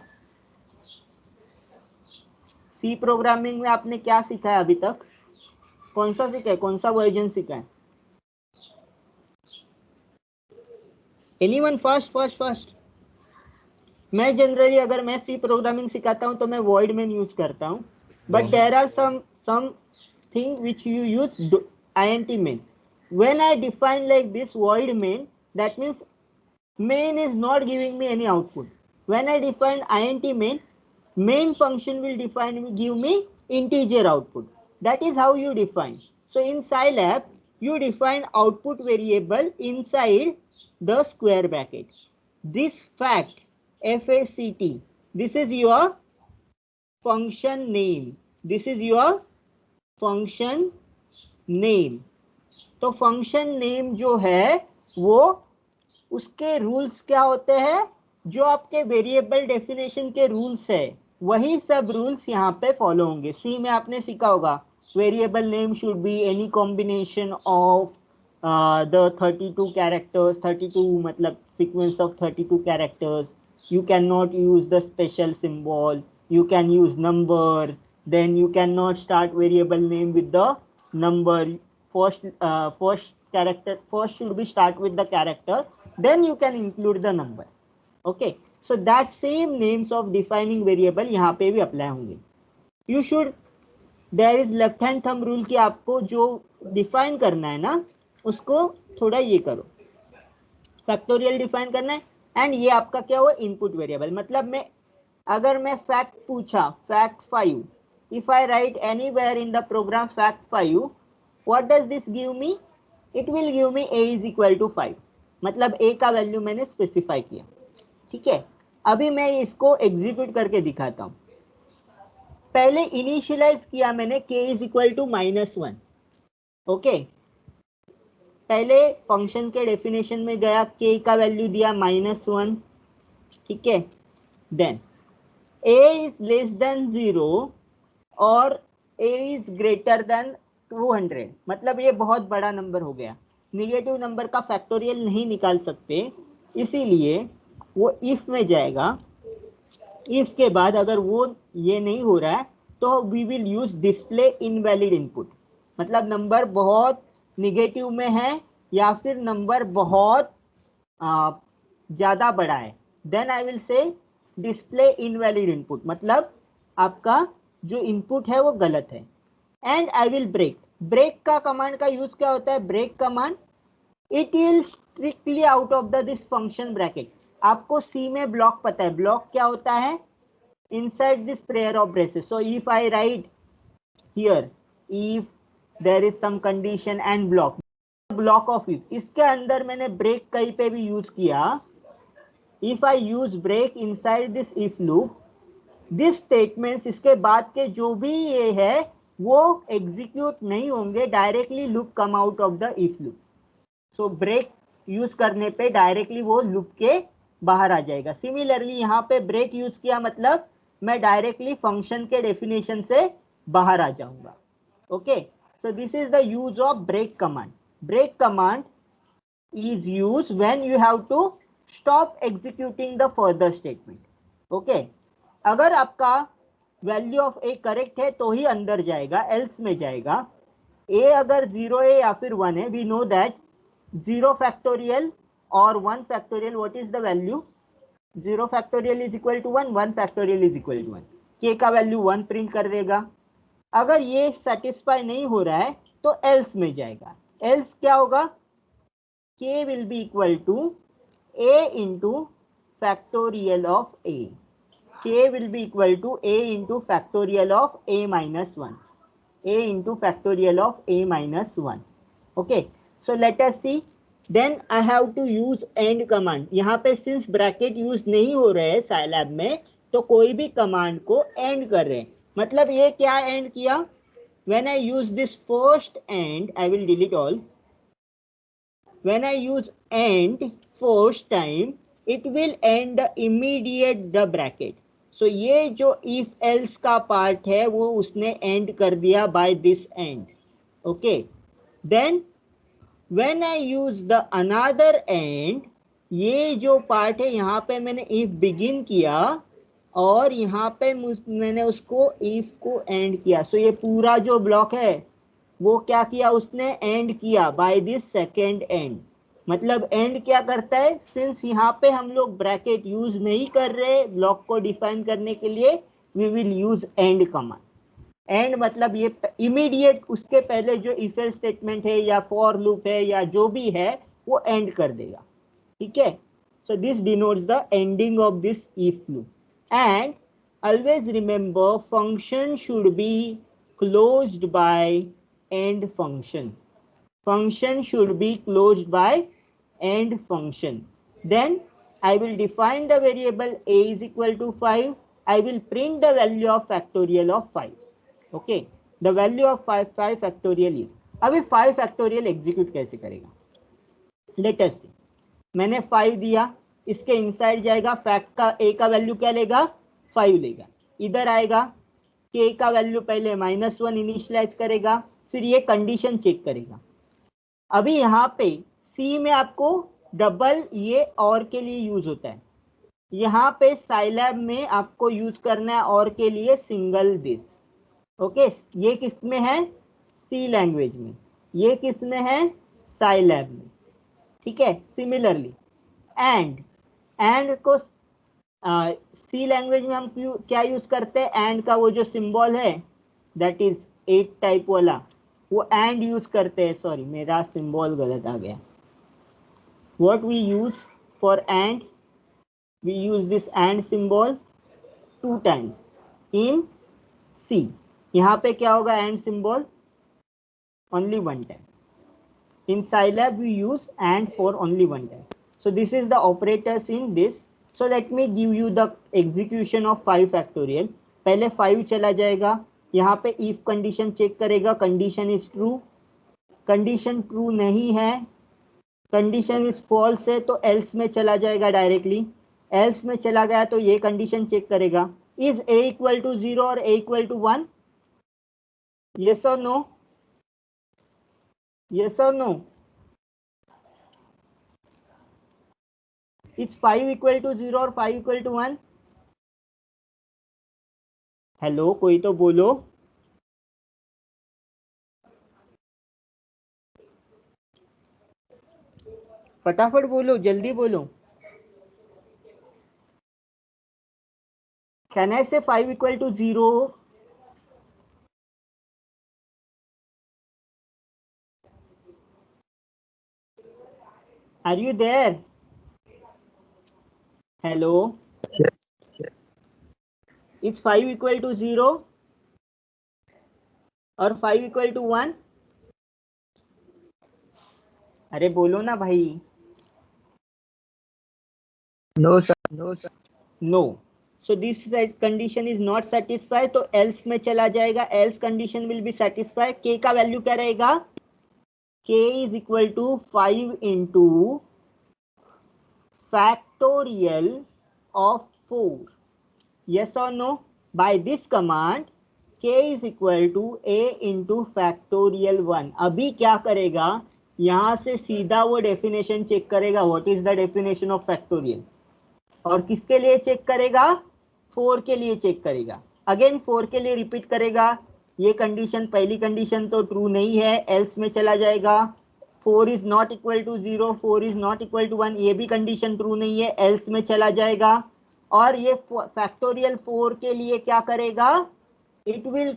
सी प्रोग्रामिंग में आपने क्या सीखा है अभी तक? कौन सा सीखा है, कौन सा वर्जन सीखा है? एनीवन? Fast fast fast. मैं जनरली अगर मैं सी प्रोग्रामिंग सिखाता हूं तो मैं वॉइड मेन यूज करता हूं, but there are some thing which you use INT main. When I define like this void main, that means main is not giving me any output. When I define int main function will give me integer output. That is how you define. So in Scilab you define output variable inside the square bracket. This fact, fact, this is your function name. This is your function name. तो function name जो है वो, उसके rules क्या होते हैं, जो आपके वेरिएबल डेफिनेशन के रूल्स है वही सब रूल्स यहाँ पे फॉलो होंगे। सी में आपने सीखा होगा, variable name should be any combination of the 32 characters, 32 मतलब sequence of 32 characters, you cannot use the special symbol, you can use number, then you cannot start variable name with the number. First character, first should be start with the character, then you can include the number. Okay, so that same names of defining variable यहाँ पे भी apply होंगे. You should, there is left hand thumb rule कि आपको जो define करना है ना उसको थोड़ा ये करो, फैक्टोरियल डिफाइन करना है. एंड ये आपका क्या हुआ, इनपुट वेरिएबल. मतलब मैं अगर मैं फैक्ट पूछा, fact 5, if I write anywhere in the program fact 5, what does this give me, it will give me a is equal to 5. मतलब a का वैल्यू मैंने स्पेसिफाई किया. ठीक है, अभी मैं इसको एग्जीक्यूट करके दिखाता हूं. पहले इनिशियलाइज किया मैंने k is equal to -1. Okay, पहले फंक्शन के डेफिनेशन में गया, k का वैल्यू दिया -1. ठीक है, then a is less than 0 और a इज ग्रेटर देन 200. मतलब ये बहुत बड़ा नंबर हो गया. निगेटिव नंबर का फैक्टोरियल नहीं निकाल सकते, इसीलिए वो इफ में जाएगा. इफ के बाद अगर वो ये नहीं हो रहा है तो we will use display invalid input. मतलब नंबर बहुत निगेटिव में है या फिर नंबर बहुत ज़्यादा बड़ा है, then I will say display invalid input. मतलब आपका जो इनपुट है वो गलत है. And I will break. Break का कमांड का यूज क्या होता है, break command, it will strictly out of the this function bracket. आपको सी में ब्लॉक पता है, ब्लॉक क्या होता है, inside this pair of braces. So if I write here, if there is some condition and block of if, इसके अंदर मैंने ब्रेक कहीं पे भी यूज किया. If I use break inside this if loop, this statements, इसके बाद के जो भी ये है वो एग्जीक्यूट नहीं होंगे, directly loop come out of the if loop. So break use करने पे डायरेक्टली वो लूप के बाहर आ जाएगा. सिमिलरली यहाँ पे ब्रेक यूज किया मतलब मैं डायरेक्टली फंक्शन के डेफिनेशन से बाहर आ जाऊंगा. Okay, so this is the use of break command. Break command is used when you have to stop executing the further statement. Okay, अगर आपका वैल्यू ऑफ a करेक्ट है तो ही अंदर जाएगा, एल्स में जाएगा. a अगर 0 है या फिर 1 है, we know that 0 factorial और 1 factorial, what is the value, 0 factorial is equal to 1, 1 factorial is equal to 1. k का वैल्यू 1 प्रिंट कर देगा. अगर ये सेटिस्फाई नहीं हो रहा है तो एल्स में जाएगा. एल्स क्या होगा, k will be equal to a into factorial of a. k will be equal to a into factorial of a minus 1. a into factorial of a minus 1. Okay, so let us see. Then I have to use end command. यहाँ पे since bracket use नहीं हो रहे हैं Scilab में, तो कोई भी कमांड को एंड कर रहे हैं. मतलब ये क्या एंड किया, when I use this first and I will delete all. When I use and first time, it will end the immediate the bracket. So ये जो if else का पार्ट है वो उसने end कर दिया by this end. Okay, then when I use the another and, ये जो पार्ट है यहाँ पे मैंने if begin किया और यहाँ पे मैंने उसको if को एंड किया. सो ये पूरा जो ब्लॉक है वो क्या किया, उसने एंड किया बाय दिस सेकेंड एंड. मतलब एंड क्या करता है, सिंस यहाँ पे हम लोग ब्रैकेट यूज नहीं कर रहे ब्लॉक को डिफाइन करने के लिए, we will use end command. End मतलब ये इमीडिएट उसके पहले जो इफ एल्स स्टेटमेंट है या फॉर लूप है या जो भी है वो एंड कर देगा. ठीक है, so this denotes the ending of this if loop. And always remember, function should be closed by end function. Function should be closed by end function. Then I will define the variable a is equal to 5. I will print the value of factorial of 5. Okay, the value of 5 factorial is. अभी 5 factorial execute कैसे करेगा, let us see. मैंने 5 दिया, इसके inside जाएगा, fact का a का value क्या लेगा, 5 लेगा. इधर आएगा, k का वैल्यू पहले -1 इनिशियलाइज करेगा, फिर ये कंडीशन चेक करेगा. अभी यहाँ पे c में आपको डबल ये और के लिए यूज होता है. यहाँ पे साइलैब में आपको यूज करना है और के लिए सिंगल दिस। ओके, ये किस में है? सी लैंग्वेज में। ये किस में है? साइलैब में। ठीक है, सिमिलरली एंड को सी लैंग्वेज में हम क्या यूज करते हैं? एंड का वो जो सिंबल है दैट इज 8 टाइप वाला, वो एंड यूज करते हैं। सॉरी, मेरा सिंबल गलत आ गया। What we use for and? We use this and symbol 2 times in C. यहाँ पे क्या होगा? And symbol only 1 time. In Scilab we use AND for only 1 time. So this is the operators in this. So let me give you the execution of 5 factorial. पहले 5 चला जाएगा, यहाँ पे if condition check करेगा, condition is true, condition true नहीं है, condition is false है तो else में चला जाएगा डायरेक्टली। else में चला गया तो ये condition चेक करेगा, is a equal to 0 और a equal to 1? Yes or no? Yes or no? Is 5 equal to 0 और 5 equal to 1? हेलो, कोई तो बोलो। फटाफट बोलो, जल्दी बोलो। Can I say 5 equal to 0? Are you there? Hello? Is 5 equal to 0 और 5 equal to 1? अरे बोलो ना भाई। No sir, no sir. No. So this condition is not satisfied, तो else में चला जाएगा, else condition will be satisfied। k का वैल्यू क्या रहेगा? k is equal to 5 into factorial of 4. Yes or no? By this command k is equal to a into factorial 1। अभी क्या करेगा? यहां से सीधा वो डेफिनेशन चेक करेगा, what is the definition of factorial, और किसके लिए चेक करेगा? 4 के लिए चेक करेगा। अगेन 4 के लिए रिपीट करेगा। ये कंडीशन, पहली कंडीशन तो ट्रू नहीं है, एल्स में चला जाएगा। 4 is not equal to 0, 4 is not equal to 1, ये भी कंडीशन ट्रू नहीं है, एल्स में चला जाएगा। और ये फैक्टोरियल 4 के लिए क्या करेगा? It will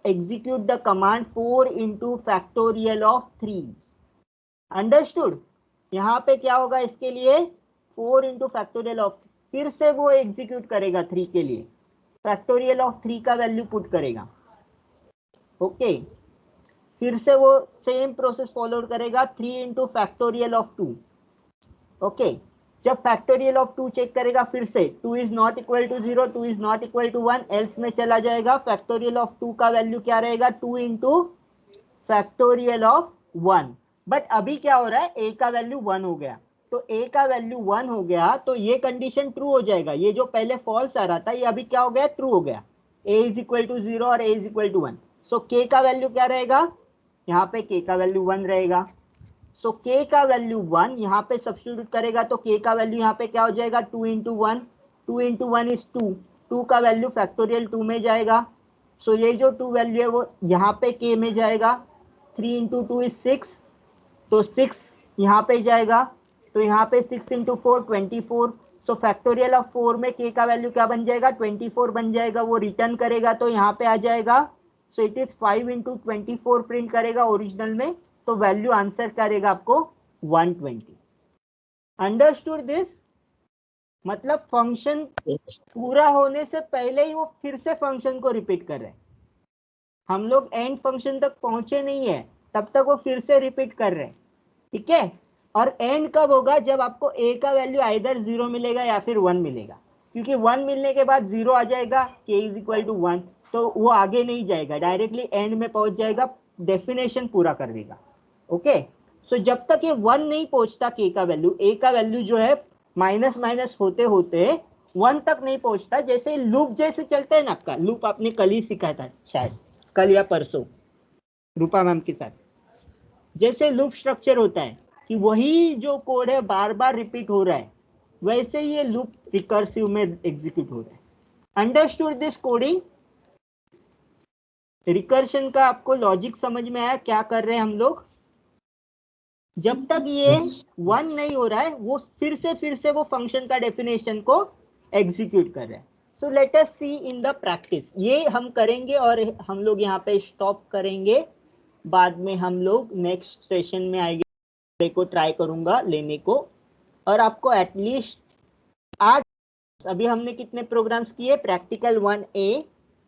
execute the command 4 into factorial of 3। Understood? यहाँ पे क्या होगा इसके लिए? 4 इंटू फैक्टोरियल ऑफ, फिर से वो एग्जीक्यूट करेगा 3 के लिए, फैक्टोरियल ऑफ 3 का वैल्यू पुट करेगा। ओके, फिर से वो सेम प्रोसेस फॉलो करेगा, 3 इंटू फैक्टोरियल ऑफ 2। ओके, जब फैक्टोरियल ऑफ 2 चेक करेगा, फिर से 2 is not equal to 0, 2 is not equal to 1, else में चला जाएगा। फैक्टोरियल ऑफ 2 का वैल्यू क्या रहेगा? 2 इंटू फैक्टोरियल ऑफ 1। बट अभी क्या हो रहा है? a का वैल्यू 1 हो गया, तो a का वैल्यू 1 हो गया तो ये कंडीशन ट्रू हो जाएगा। ये जो पहले फॉल्स आ रहा था ये अभी क्या हो गया? ट्रू हो गया। a इज इक्वल टू 0 और a is equal to 1। So k का वैल्यू क्या रहेगा? यहाँ पे k का वैल्यू 1 रहेगा। सो k का वैल्यू 1 यहाँ पे सब्स्टिट्यूट करेगा तो k का वैल्यू यहाँ पे क्या हो जाएगा? 2 इंटू 1, 2 इंटू 1 इज 2, 2 का वैल्यू फैक्टोरियल 2 में जाएगा। सो ये जो 2 वैल्यू है वो यहाँ पे k में जाएगा। 3 इंटू 2 इज 6, तो 6 यहाँ पे जाएगा, तो यहाँ पे 6 इंटू 4 24। सो फैक्टोरियल ऑफ 4 में k का वैल्यू क्या बन जाएगा? 24 बन जाएगा। वो रिटर्न करेगा तो यहाँ पे आ जाएगा। So it is 5 into 24 print करेगा ओरिजिनल में, तो वैल्यू आंसर करेगा आपको 120। Understood this? मतलब फंक्शन पूरा होने से पहले ही वो फिर से फंक्शन को रिपीट कर रहे हैं। हम लोग एंड फंक्शन तक पहुंचे नहीं है, तब तक वो फिर से रिपीट कर रहे हैं। ठीक है, और एंड कब होगा? जब आपको a का वैल्यू आइदर 0 मिलेगा या फिर 1 मिलेगा, क्योंकि 1 मिलने के बाद 0 आ जाएगा, k इज इक्वल टू 1, तो वो आगे नहीं जाएगा, डायरेक्टली एंड में पहुंच जाएगा, डेफिनेशन पूरा कर देगा। ओके, सो जब तक ये 1 नहीं पहुंचता k का वैल्यू, a का वैल्यू जो है माइनस माइनस होते होते 1 तक नहीं पहुंचता। जैसे लूप जैसे चलते हैं ना, आपका लूप आपने कल ही सीखा था, शायद कल या परसों रूपा मैम के साथ। जैसे लूप स्ट्रक्चर होता है कि वही जो कोड है बार बार रिपीट हो रहा है, वैसे ये लूप रिकर्सिव में एग्जीक्यूट हो रहा है। Understood this coding? रिकर्शन का आपको लॉजिक समझ में आया क्या कर रहे हैं हम लोग? जब तक ये 1 नहीं हो रहा है वो फिर से वो फंक्शन का डेफिनेशन को एग्जीक्यूट कर रहा है। So let us see in the practice. ये हम करेंगे और हम लोग यहाँ पे स्टॉप करेंगे, बाद में हम लोग नेक्स्ट सेशन में आएंगे, को ट्राई करूंगा लेने को। और आपको एटलीस्ट 8, अभी हमने कितने प्रोग्राम्स किए? Practical 1A,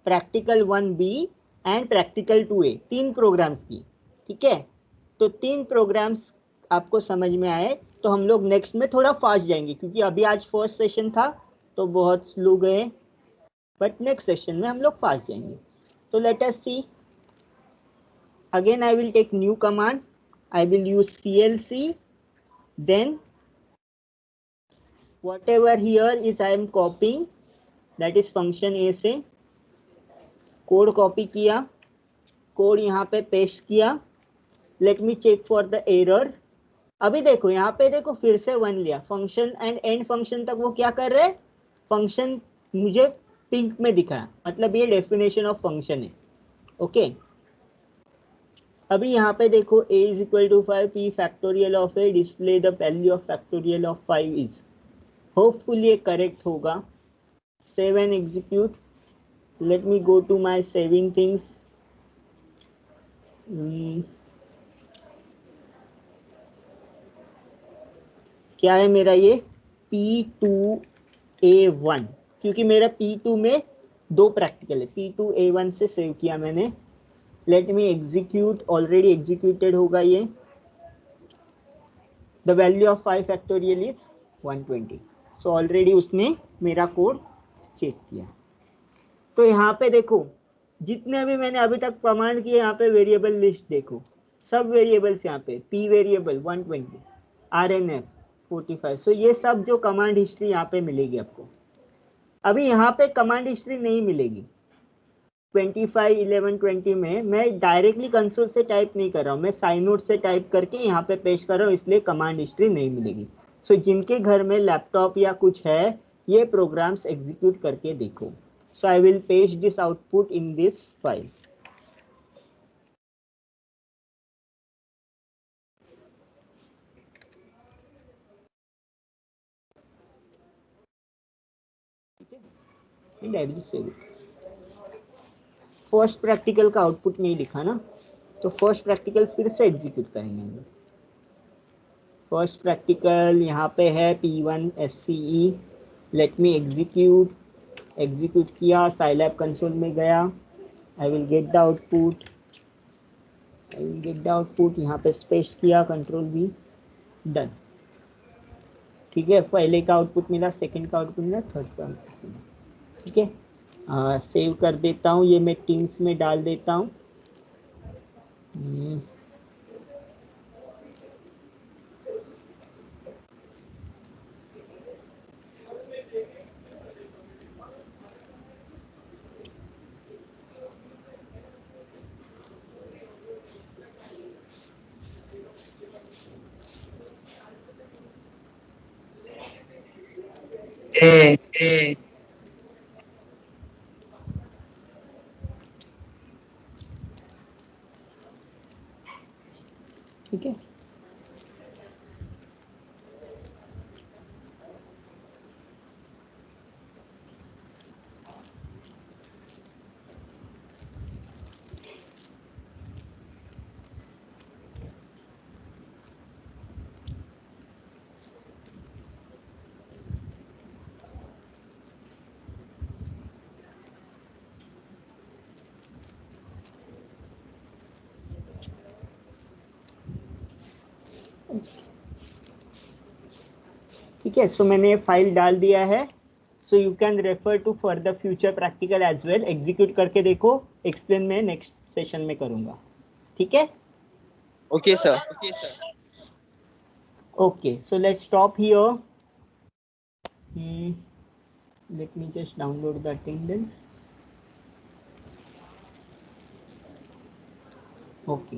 practical 1B and practical 2A, 3 programs किए। ठीक है, तो 3 प्रोग्राम्स आपको समझ में आए तो हम लोग नेक्स्ट में थोड़ा फास्ट जाएंगे, क्योंकि अभी आज फर्स्ट सेशन था तो बहुत स्लो गए, बट नेक्स्ट सेशन में हम लोग फास्ट जाएंगे। तो let us see. Again I will take new command, I will use CLC, then whatever here is I am copying, that is function A से कोड कॉपी किया, code यहाँ पे paste किया। Let me check for the error. अभी देखो यहाँ पे देखो फिर से 1 लिया, फंक्शन एंड एंड फंक्शन तक वो क्या कर रहे हैं? फंक्शन मुझे पिंक में दिख रहा है, मतलब ये डेफिनेशन ऑफ फंक्शन है। ओके, अभी यहाँ पे देखो a is equal to 5, p factorial of a, display the value of factorial of 5 is, hopefully ये करेक्ट होगा। Save and execute. Let me go to my saving things. क्या है मेरा ये? P2A1, क्योंकि मेरा P2 में 2 प्रैक्टिकल है, P2A1 से सेव किया मैंने। Let me execute, already executed होगा ये। The value of 5 factorial is 120, so already उसने मेरा कोड चेक किया। तो यहाँ पे देखो जितने भी मैंने अभी तक कमांड किए, यहाँ पे वेरिएबल लिस्ट देखो, सब वेरिएबल्स यहाँ पे, P वेरिएबल 120, RNF 45, सो ये सब जो कमांड हिस्ट्री यहाँ पे मिलेगी आपको। अभी यहाँ पे कमांड हिस्ट्री नहीं मिलेगी 25, 11, 20 में। मैं डायरेक्टली कंसोल से टाइप नहीं कर रहा हूँ, मैं साइनोड से टाइप करके यहाँ पे पेस्ट कर रहा हूँ, इसलिए कमांड हिस्ट्री नहीं मिलेगी। सो जिनके घर में लैपटॉप या कुछ है, ये प्रोग्राम्स एग्जीक्यूट करके देखो। So I will paste this output in this file. First practical का आउटपुट नहीं लिखा ना, तो फर्स्ट प्रैक्टिकल फिर से एग्जीक्यूट करेंगे हम लोग। फर्स्ट प्रैक्टिकल यहाँ पे है P1 SCE। Let me execute, execute किया, साइलैब कंसोल में गया, आई विल गेट द आउटपुट, यहाँ पे पेस्ट किया, कंट्रोल V, डन। ठीक है, पहले का आउटपुट मिला, सेकंड का आउटपुट मिला, थर्ड का आउटपुट मिला। ठीक है, सेव कर देता हूँ, ये मैं टीम्स में डाल देता हूँ। ठीक है, ठीक है। सो मैंने फाइल डाल दिया है, so you can refer to further future practical as well. Execute करके देखो, एक्सप्लेन मैं नेक्स्ट सेशन में करूंगा। ठीक है, okay sir. Okay, so let's stop here. Let me just download the attendance. Okay.